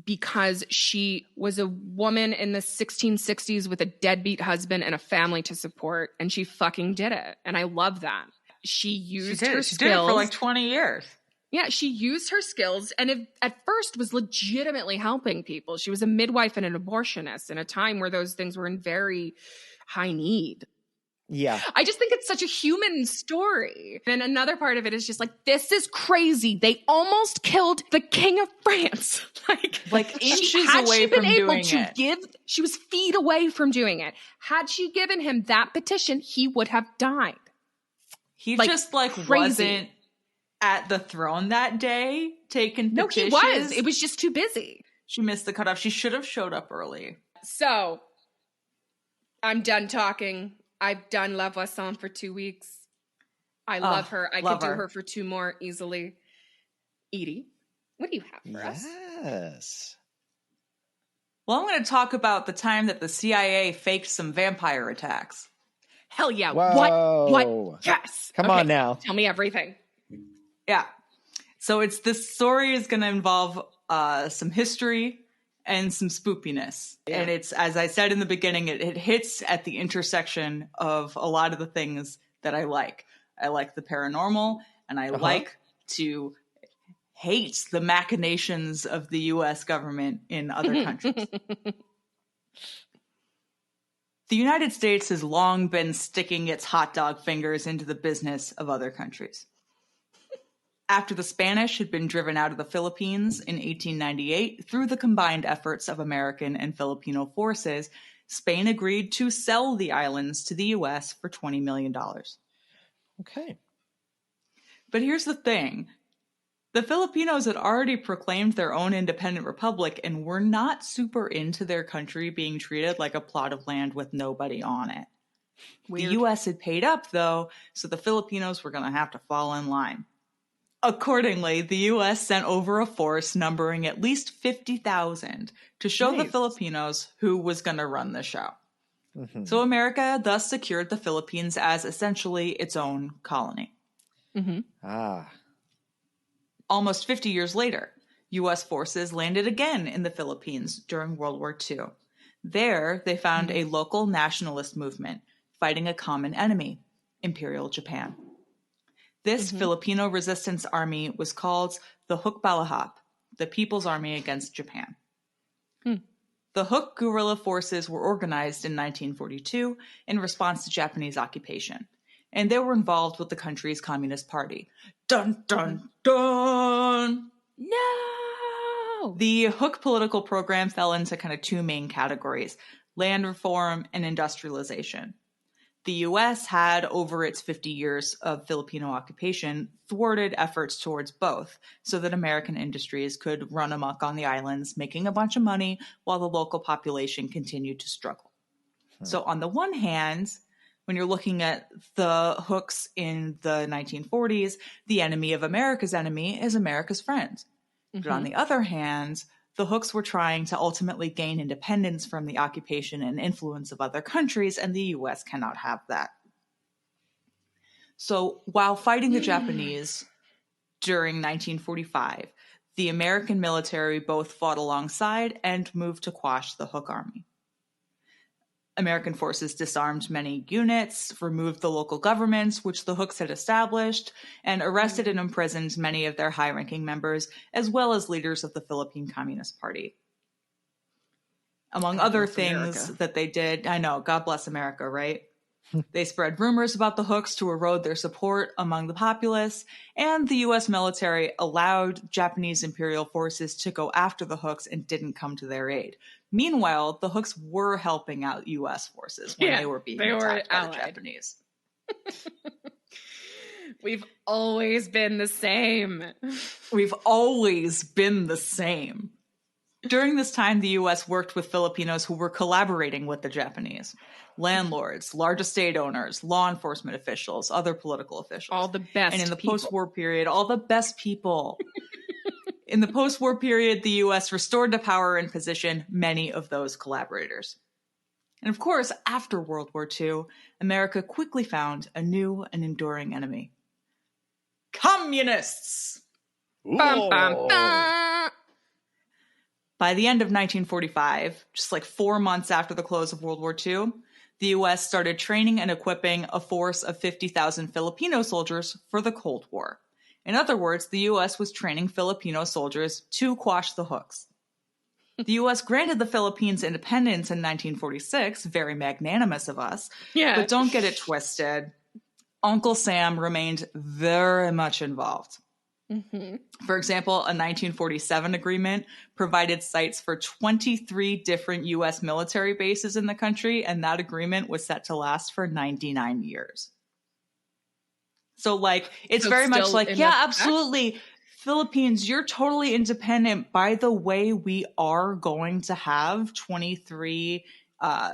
because she was a woman in the 1660s with a deadbeat husband and a family to support, and she fucking did it. And I love that. She used her skills. She did it for like 20 years. Yeah, she used her skills and at first was legitimately helping people. She was a midwife and an abortionist in a time where those things were in very high need. Yeah. I just think it's such a human story. And another part of it is just like, this is crazy. They almost killed the King of France. like inches away from doing it. She was feet away from doing it. Had she given him that petition, he would have died. He just wasn't at the throne that day taking petitions. No, he was. It was just too busy. She missed the cutoff. She should have showed up early. So, I'm done talking. I've done La Voisin for 2 weeks. I love her. I could do her for 2 more easily. Edie, what do you have for us? Yes. Well, I'm going to talk about the time that the CIA faked some vampire attacks. Hell yeah. Whoa. What? Yes. Come on now. Tell me everything. Yeah. So this story is going to involve some history and some spoopiness. Yeah. And it's, as I said in the beginning, it hits at the intersection of a lot of the things that I like. I like the paranormal, and I like to hate the machinations of the U.S. government in other countries. The United States has long been sticking its hot dog fingers into the business of other countries. After the Spanish had been driven out of the Philippines in 1898 through the combined efforts of American and Filipino forces, Spain agreed to sell the islands to the U.S. for $20 million. Okay. But here's the thing. The Filipinos had already proclaimed their own independent republic and were not super into their country being treated like a plot of land with nobody on it. Weird. The U.S. had paid up, though, so the Filipinos were going to have to fall in line. Accordingly, the U.S. sent over a force numbering at least 50,000 to show the Filipinos who was going to run the show. Mm-hmm. So America thus secured the Philippines as essentially its own colony. Mm-hmm. Almost 50 years later, U.S. forces landed again in the Philippines during World War II. There, they found a local nationalist movement fighting a common enemy, Imperial Japan. This Filipino resistance army was called the Hukbalahap, the People's Army Against Japan. The Huk guerrilla forces were organized in 1942 in response to Japanese occupation, and they were involved with the country's Communist Party. Dun, dun, dun! No! The Huk political program fell into kind of two main categories, land reform and industrialization. The U.S. had, over its 50 years of Filipino occupation, thwarted efforts towards both so that American industries could run amok on the islands, making a bunch of money while the local population continued to struggle. So on the one hand, when you're looking at the Hooks in the 1940s, the enemy of America's enemy is America's friend. But on the other hand, the Hooks were trying to ultimately gain independence from the occupation and influence of other countries, and the U.S. cannot have that. So while fighting the Japanese during 1945, the American military both fought alongside and moved to quash the Huk army. American forces disarmed many units, removed the local governments, which the Hooks had established, and arrested and imprisoned many of their high-ranking members, as well as leaders of the Philippine Communist Party. Among other things that they did, I know, God bless America, right? They spread rumors about the Hooks to erode their support among the populace, and the U.S. military allowed Japanese imperial forces to go after the Hooks and didn't come to their aid. Meanwhile, the Hooks were helping out U.S. forces when they were being attacked by the Japanese. We've always been the same. We've always been the same. During this time, the U.S. worked with Filipinos who were collaborating with the Japanese. Landlords, large estate owners, law enforcement officials, other political officials. All the best And in the people. post-war period, all the best people. In the post-war period, the U.S. restored to power and position many of those collaborators. And of course, after World War II, America quickly found a new and enduring enemy. Communists! Bum, bum, bum. By the end of 1945, just like 4 months after the close of World War II, the U.S. started training and equipping a force of 50,000 Filipino soldiers for the Cold War. In other words, the U.S. was training Filipino soldiers to quash the Hooks. The U.S. granted the Philippines independence in 1946, very magnanimous of us. Yeah. But don't get it twisted. Uncle Sam remained very much involved. For example, a 1947 agreement provided sites for 23 different U.S. military bases in the country, and that agreement was set to last for 99 years. So, like, it's very much like, yeah, absolutely. Philippines, you're totally independent. By the way, we are going to have 23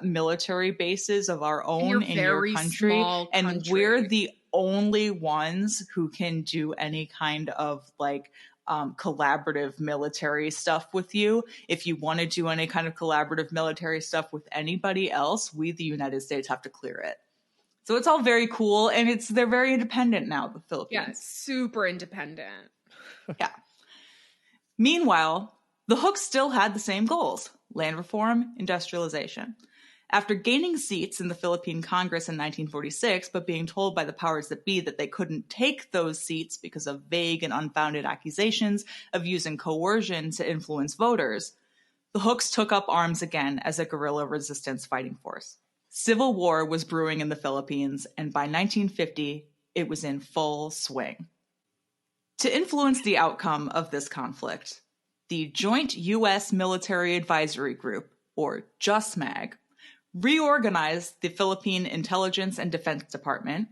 military bases of our own in your country. And we're the only ones who can do any kind of like collaborative military stuff with you. If you want to do any kind of collaborative military stuff with anybody else, we, the United States, have to clear it. So it's all very cool, and they're very independent now, the Philippines. Yeah, super independent. Yeah. Meanwhile, the Hooks still had the same goals: land reform, industrialization. After gaining seats in the Philippine Congress in 1946, but being told by the powers that be that they couldn't take those seats because of vague and unfounded accusations of using coercion to influence voters, the Hooks took up arms again as a guerrilla resistance fighting force. Civil war was brewing in the Philippines, and by 1950, it was in full swing. To influence the outcome of this conflict, the Joint U.S. Military Advisory Group, or JUSMAG, reorganized the Philippine Intelligence and Defense Department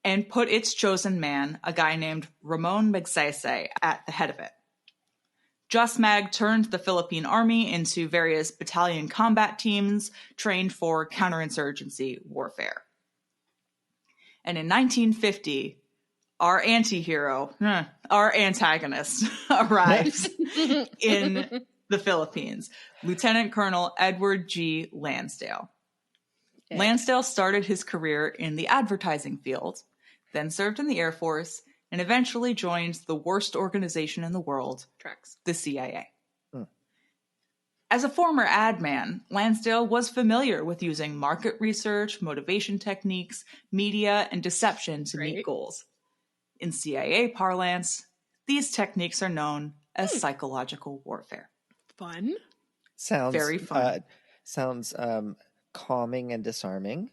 and put its chosen man, a guy named Ramon Magsaysay, at the head of it. JUSMAG turned the Philippine Army into various battalion combat teams trained for counterinsurgency warfare. And in 1950, our anti-hero, our antagonist, arrives in the Philippines, Lieutenant Colonel Edward G. Lansdale. Okay. Lansdale started his career in the advertising field, then served in the Air Force, and eventually joined the worst organization in the world, the CIA. As a former ad man, Lansdale was familiar with using market research, motivation techniques, media, and deception to meet goals. In CIA parlance, these techniques are known as psychological warfare. Fun. Sounds very fun. Sounds calming and disarming,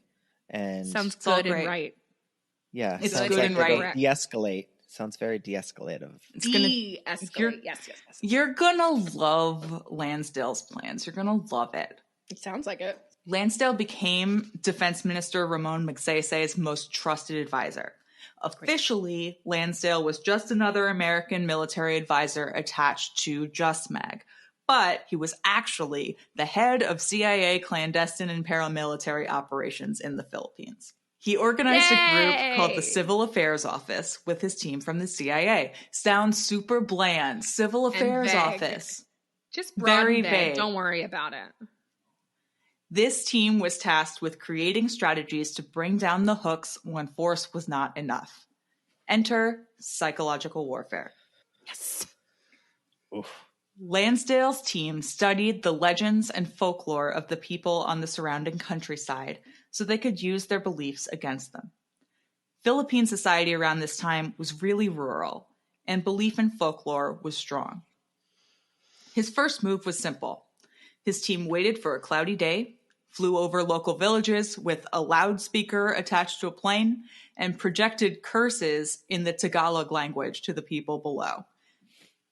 and sounds good and right. Yeah, it's sounds good like and right. De-escalate. Sounds very de-escalative. De-escalate. Yes. You're gonna love Lansdale's plans. You're gonna love it. It sounds like it. Lansdale became Defense Minister Ramon Magsaysay's most trusted advisor. Officially, Lansdale was just another American military advisor attached to JUSMAG, but he was actually the head of CIA clandestine and paramilitary operations in the Philippines. He organized a group called the Civil Affairs Office with his team from the CIA. Sounds super bland. Civil Affairs Office. Just broad and vague. Don't worry about it. This team was tasked with creating strategies to bring down the Hooks when force was not enough. Enter psychological warfare. Yes. Oof. Lansdale's team studied the legends and folklore of the people on the surrounding countryside so they could use their beliefs against them. Philippine society around this time was really rural, and belief in folklore was strong. His first move was simple. His team waited for a cloudy day, flew over local villages with a loudspeaker attached to a plane, and projected curses in the Tagalog language to the people below.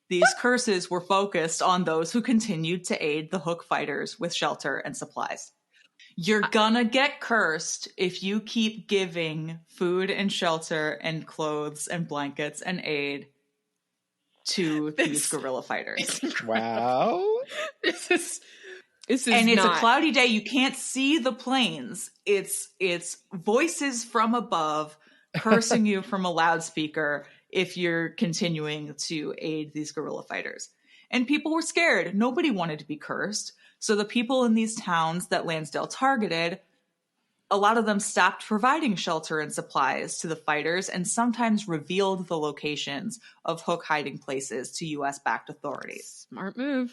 These curses were focused on those who continued to aid the Hook fighters with shelter and supplies. You're gonna get cursed if you keep giving food and shelter and clothes and blankets and aid to these guerrilla fighters. Wow. This is and it's a cloudy day. You can't see the planes. It's voices from above cursing you from a loudspeaker if you're continuing to aid these guerrilla fighters. And people were scared. Nobody wanted to be cursed. So the people in these towns that Lansdale targeted, a lot of them stopped providing shelter and supplies to the fighters and sometimes revealed the locations of Hook hiding places to U.S.-backed authorities. Smart move.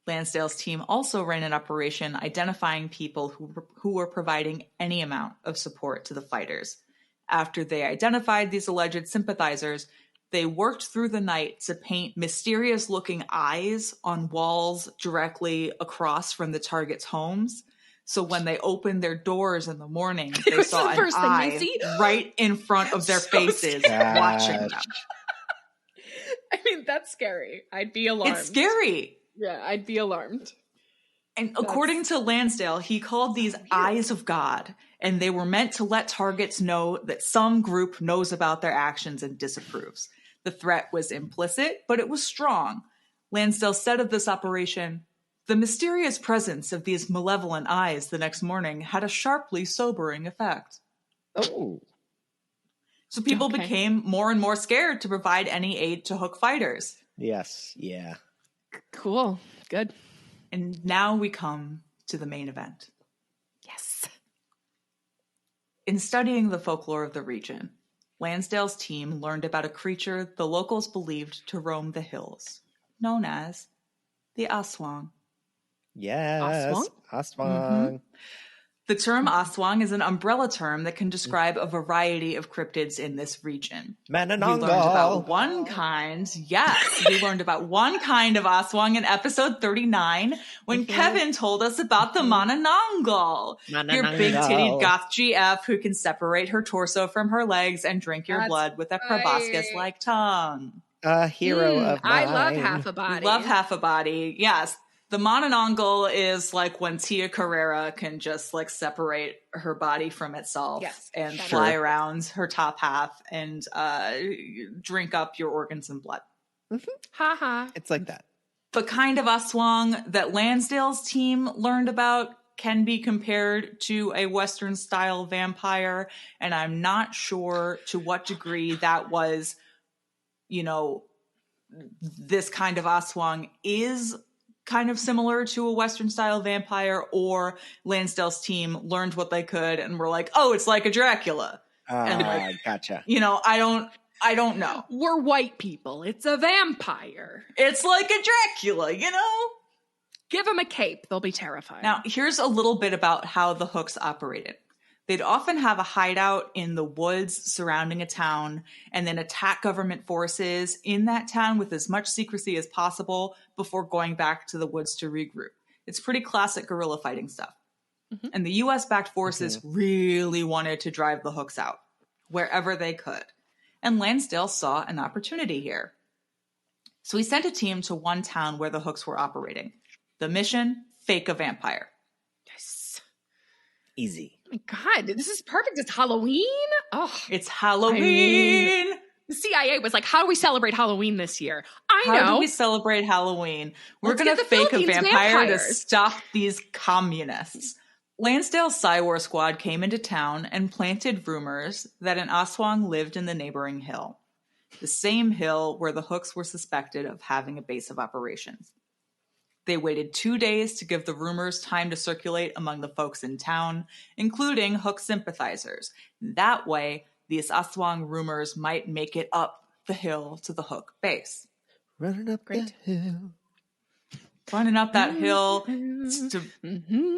Lansdale's team also ran an operation identifying people who were providing any amount of support to the fighters. After they identified these alleged sympathizers, they worked through the night to paint mysterious-looking eyes on walls directly across from the targets' homes. So when they opened their doors in the morning, they saw an eye right in front of their faces watching them. I mean, that's scary. I'd be alarmed. It's scary. Yeah, I'd be alarmed. And according to Lansdale, he called these eyes of God, and they were meant to let targets know that some group knows about their actions and disapproves. The threat was implicit, but it was strong. Lansdale said of this operation, "The mysterious presence of these malevolent eyes the next morning had a sharply sobering effect." Oh. So people became more and more scared to provide any aid to Hook fighters. Yes. Yeah. Cool. Good. And now we come to the main event. Yes. In studying the folklore of the region, Lansdale's team learned about a creature the locals believed to roam the hills, known as the Aswang. Yes. Aswang. The term Aswang is an umbrella term that can describe a variety of cryptids in this region. Manananggal. We learned about one kind. Yes, we learned about one kind of Aswang in episode 39 when Kevin told us about the Manananggal. Your big-titted goth GF who can separate her torso from her legs and drink your blood with a proboscis-like tongue. A hero of mine. I love half a body. Love half a body. Yes. The Manananggal is like when Tia Carrera can just like separate her body from itself and fly around her top half and drink up your organs and blood. Ha ha. It's like that. The kind of Aswang that Lansdale's team learned about can be compared to a Western style vampire. And I'm not sure to what degree that was, you know, this kind of Aswang is kind of similar to a Western style vampire, or Lansdale's team learned what they could and were like, oh, it's like a Dracula. And like, gotcha. You know, I don't know. We're white people. It's a vampire. It's like a Dracula, you know? Give them a cape. They'll be terrified. Now, here's a little bit about how the Hooks operated. They'd often have a hideout in the woods surrounding a town and then attack government forces in that town with as much secrecy as possible before going back to the woods to regroup. It's pretty classic guerrilla fighting stuff. And the US-backed forces really wanted to drive the Hooks out wherever they could. And Lansdale saw an opportunity here. So he sent a team to one town where the Hooks were operating. The mission, fake a vampire. Yes. Easy. Oh my God, this is perfect. It's Halloween. Oh, it's Halloween. The CIA was like, how do we celebrate Halloween this year? How do we celebrate Halloween? We're going to fake a vampire to stop these communists. Lansdale's Psywar squad came into town and planted rumors that an Aswang lived in the neighboring hill. The same hill where the Hooks were suspected of having a base of operations. They waited 2 days to give the rumors time to circulate among the folks in town, including Hook sympathizers. That way, these Aswang rumors might make it up the hill to the Hook base. Running up that hill. Running up that hill to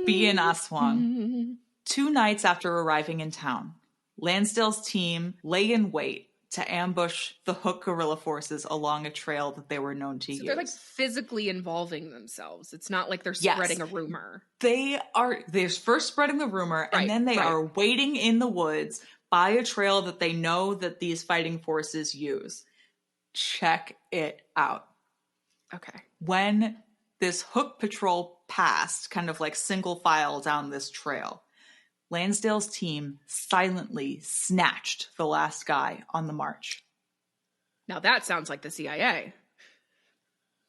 be in Aswang. 2 nights after arriving in town, Lansdale's team lay in wait to ambush the Hook guerrilla forces along a trail that they were known to use. They're like physically involving themselves. It's not like they're spreading a rumor. They're first spreading the rumor, and then they are waiting in the woods by a trail that they know that these fighting forces use. Check it out. Okay. When this Hook patrol passed, kind of like single file down this trail, Lansdale's team silently snatched the last guy on the march. Now that sounds like the CIA.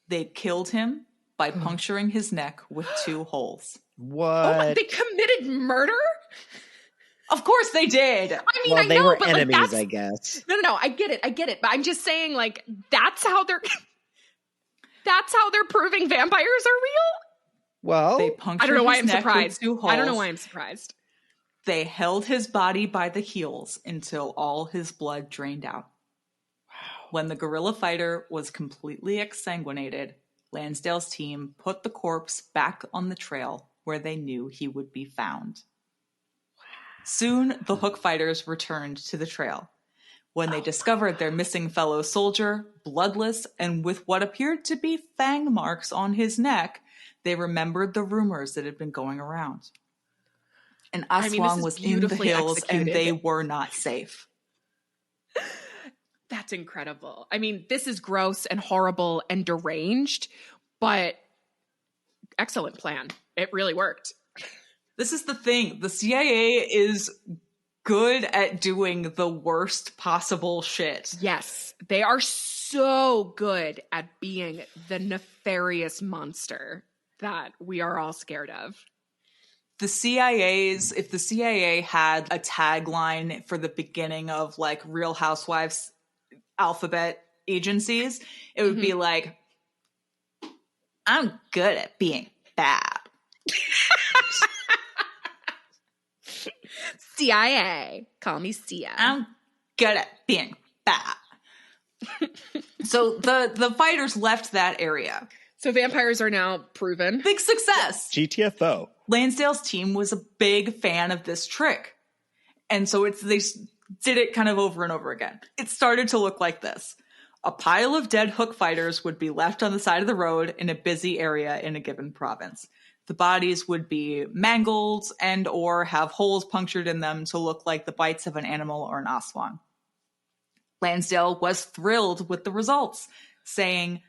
They killed him by puncturing his neck with 2 holes. What? Oh, they committed murder? Of course they did. I mean, well, I they know, were but enemies, like, I guess. No, I get it. But I'm just saying, like, that's how they're proving vampires are real? Well, they punctured I don't know why his I'm neck surprised. with 2 holes. I don't know why I'm surprised. They held his body by the heels until all his blood drained out. Wow. When the guerrilla fighter was completely exsanguinated, Lansdale's team put the corpse back on the trail where they knew he would be found. Wow. Soon, the Hook fighters returned to the trail. When they discovered their missing fellow soldier, bloodless and with what appeared to be fang marks on his neck, they remembered the rumors that had been going around. And Aswang was in the hills and they were not safe. That's incredible. I mean, this is gross and horrible and deranged, but excellent plan. It really worked. This is the thing. The CIA is good at doing the worst possible shit. Yes, they are so good at being the nefarious monster that we are all scared of. if the CIA had a tagline for the beginning of like Real Housewives alphabet agencies, it would be like, I'm good at being bad. CIA. Call me Cia. I'm good at being bad. So the fighters left that area. So vampires are now proven. Big success. GTFO. Lansdale's team was a big fan of this trick. And so they did it kind of over and over again. It started to look like this. A pile of dead hook fighters would be left on the side of the road in a busy area in a given province. The bodies would be mangled and or have holes punctured in them to look like the bites of an animal or an aswang. Lansdale was thrilled with the results, saying,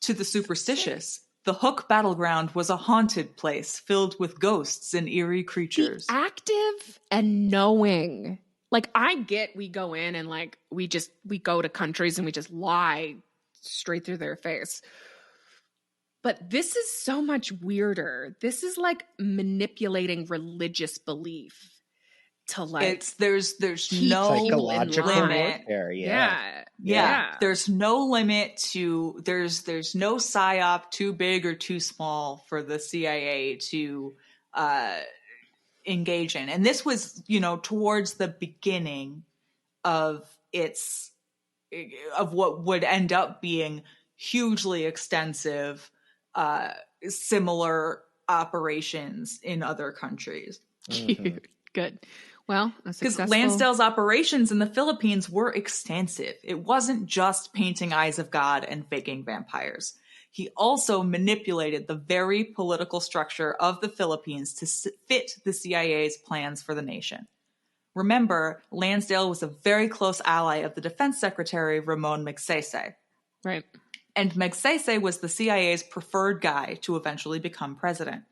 to the superstitious, the Hook battleground was a haunted place filled with ghosts and eerie creatures. Be active and knowing. Like, I get we go in and like we go to countries and we just lie straight through their face. But this is so much weirder. This is like manipulating religious belief to like there's keep no psychological limit. warfare. Yeah. There's no limit to there's no psyop too big or too small for the CIA to engage in. And this was, towards the beginning of what would end up being hugely extensive similar operations in other countries. Cute. Good. Well, because Lansdale's operations in the Philippines were extensive. It wasn't just painting eyes of God and faking vampires. He also manipulated the very political structure of the Philippines to fit the CIA's plans for the nation. Remember, Lansdale was a very close ally of the Defense Secretary, Ramon Magsaysay. Right. And Magsaysay was the CIA's preferred guy to eventually become president.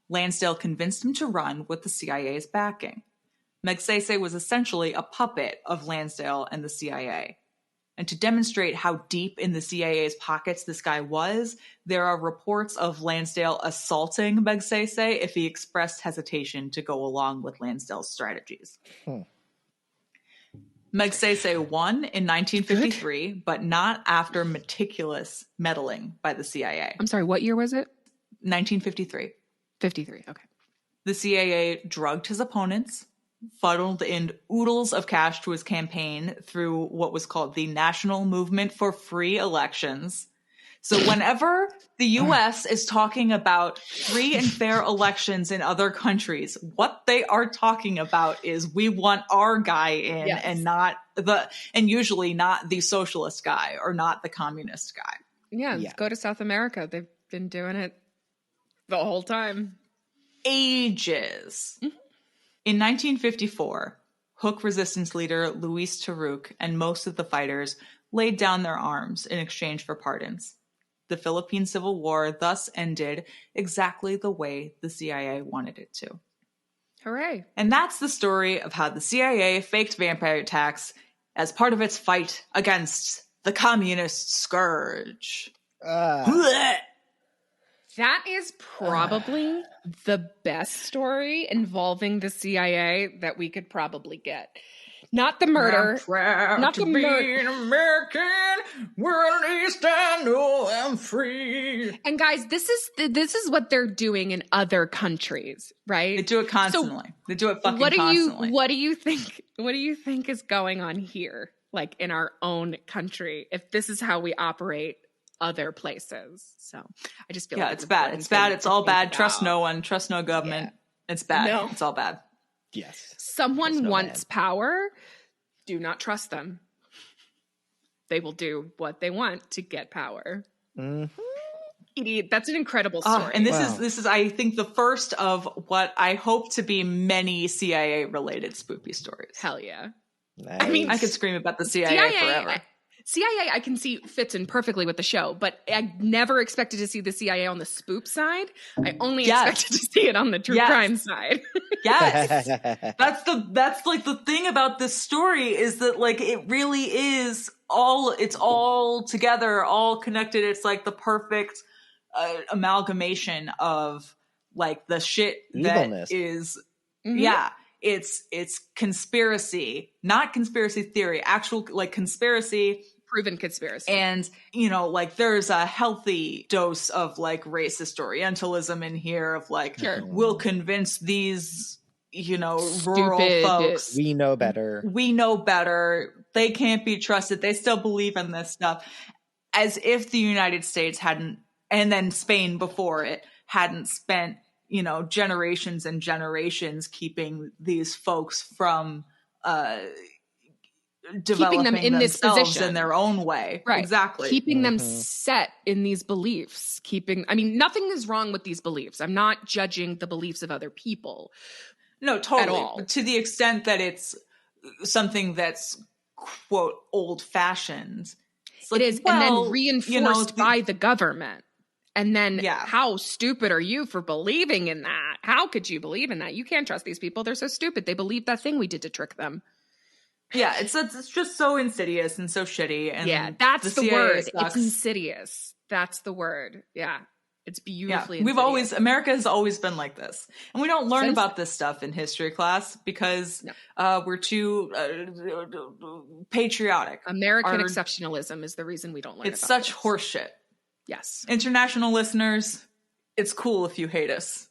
Lansdale convinced him to run with the CIA's backing. Magsaysay was essentially a puppet of Lansdale and the CIA. And to demonstrate how deep in the CIA's pockets this guy was, there are reports of Lansdale assaulting Magsaysay if he expressed hesitation to go along with Lansdale's strategies. Magsaysay won in 1953, but not after meticulous meddling by the CIA. I'm sorry, what year was it? 1953. 53, okay. The CIA drugged his opponents, funneled in oodles of cash to his campaign through what was called the National Movement for Free Elections. So whenever the U.S. is talking about free and fair elections in other countries, what they are talking about is we want our guy in, yes, and usually not the socialist guy or not the communist guy. Yeah, go to South America. They've been doing it the whole time. Ages. Mm-hmm. In 1954, Hook resistance leader Luis Taruc and most of the fighters laid down their arms in exchange for pardons. The Philippine Civil War thus ended exactly the way the CIA wanted it to. Hooray. And that's the story of how the CIA faked vampire attacks as part of its fight against the communist scourge. That is probably the best story involving the CIA that we could probably get. Not the murder. I'm proud not to the be an American, where at least I know I'm free. And guys, this is what they're doing in other countries, right? They do it constantly. So they do it fucking constantly. What do you think is going on here, like in our own country, if this is how we operate other places? So I just feel like it's bad. It's bad. It's all bad. Trust no one. Trust no government. Yeah. It's bad. No. It's all bad. Yes. Someone wants power. Do not trust them. They will do what they want to get power. Mm-hmm. Edie, that's an incredible story. And this is, I think, the first of what I hope to be many CIA-related spoopy stories. Hell yeah. Nice. I mean, I could scream about the CIA forever. CIA, I can see fits in perfectly with the show, but I never expected to see the CIA on the spoop side. I only expected to see it on the true crime side. Yes. That's like the thing about this story is that like it really is it's all together, all connected. It's like the perfect amalgamation of like the shit Evilness. that is, yeah, it's conspiracy, not conspiracy theory, actual like conspiracy. Proven conspiracy. And, you know, like there's a healthy dose of like racist Orientalism in here of like, we'll convince these, you know, rural folks. We know better. We know better. They can't be trusted. They still believe in this stuff. As if the United States hadn't, and then Spain before it, hadn't spent, you know, generations and generations keeping these folks from, developing them in this position in their own way. Right. Exactly. Keeping them set in these beliefs. I mean, nothing is wrong with these beliefs. I'm not judging the beliefs of other people. No, totally. At all. To the extent that it's something that's, quote, old-fashioned. Like, it is, and then reinforced by the government. And then how stupid are you for believing in that? How could you believe in that? You can't trust these people. They're so stupid. They believe that thing we did to trick them. Yeah, it's just so insidious and so shitty. And yeah, that's the word. Sucks. It's insidious. That's the word. Yeah, it's beautifully insidious. America has always been like this. And we don't learn about this stuff in history class because we're too patriotic. American exceptionalism is the reason we don't learn it's such horseshit. Yes. International listeners, it's cool if you hate us.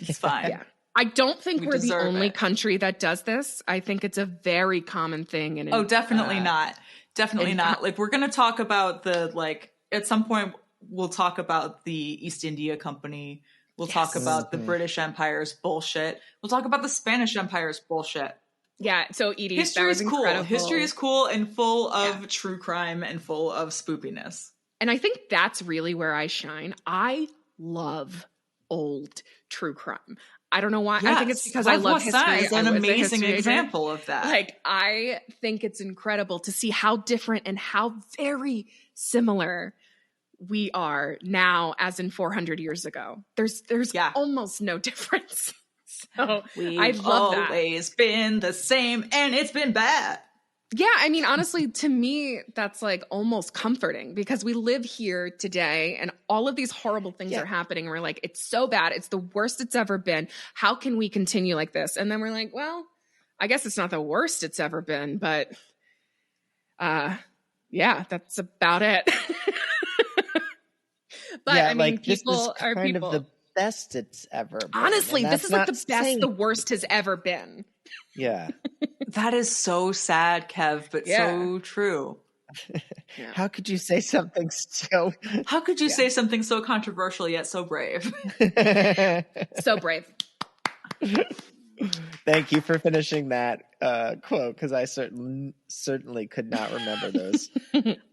It's fine. Yeah. I don't think we're the only country that does this. I think it's a very common thing. Definitely not. Definitely not. Like, we're going to talk about at some point, we'll talk about the East India Company. We'll talk about the British Empire's bullshit. We'll talk about the Spanish Empire's bullshit. Yeah. So, Edie, history is cool. History is cool and full of true crime and full of spoopiness. And I think that's really where I shine. I love old true crime. I don't know why. Yes. I think it's because I love history. It's an amazing example of that. Like, I think it's incredible to see how different and how very similar we are now as in 400 years ago. There's almost no difference. So I love that. We've always been the same, and it's been bad. Yeah, I mean, honestly, to me, that's like almost comforting because we live here today and all of these horrible things are happening. And we're like, it's so bad. It's the worst it's ever been. How can we continue like this? And then we're like, well, I guess it's not the worst it's ever been, but that's about it. But I mean, people are people. Of the best it's ever been. Honestly, this is like the best the worst has ever been. Yeah. That is so sad, Kev, but so true. How could you say something so... How could you say something so controversial yet so brave? So brave. Thank you for finishing that quote, because I certainly could not remember those.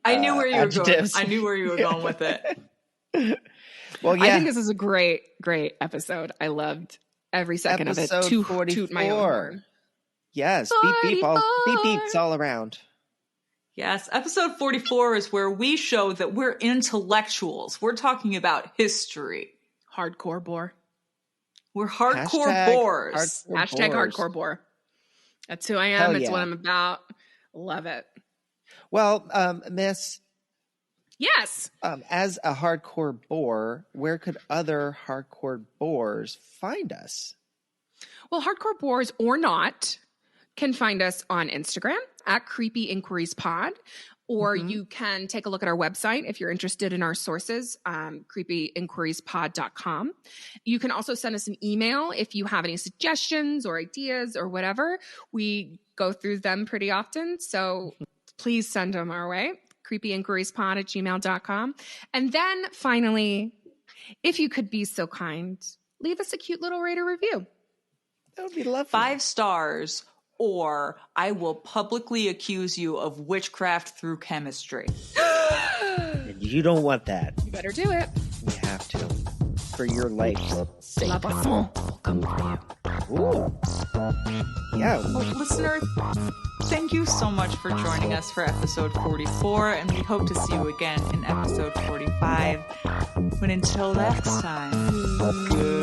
I knew where you were going. I knew where you were going with it. Well, yeah. I think this is a great, great episode. I loved every second of it. Toot my own horn. Yes, beep beeps all around. Yes, episode 44 is where we show that we're intellectuals. We're talking about history. Hardcore bore. We're hardcore bores. Hashtag hardcore bore. That's who I am. It's what I'm about. Love it. Well, Miss. Yes. As a hardcore bore, where could other hardcore bores find us? Well, hardcore bores or not can find us on Instagram at Creepy InQueeries Pod, or you can take a look at our website if you're interested in our sources, creepyinquiriespod.com. You can also send us an email if you have any suggestions or ideas or whatever. We go through them pretty often, so please send them our way, creepyinquiriespod@gmail.com. And then finally, if you could be so kind, leave us a cute little rate or review. That would be lovely. 5 stars, or I will publicly accuse you of witchcraft through chemistry. You don't want that. You better do it. You have to. For your life's sake. La Voisin will come for you. Ooh. Yeah. Well, listener, thank you so much for joining us for episode 44, and we hope to see you again in episode 45. But until next time, good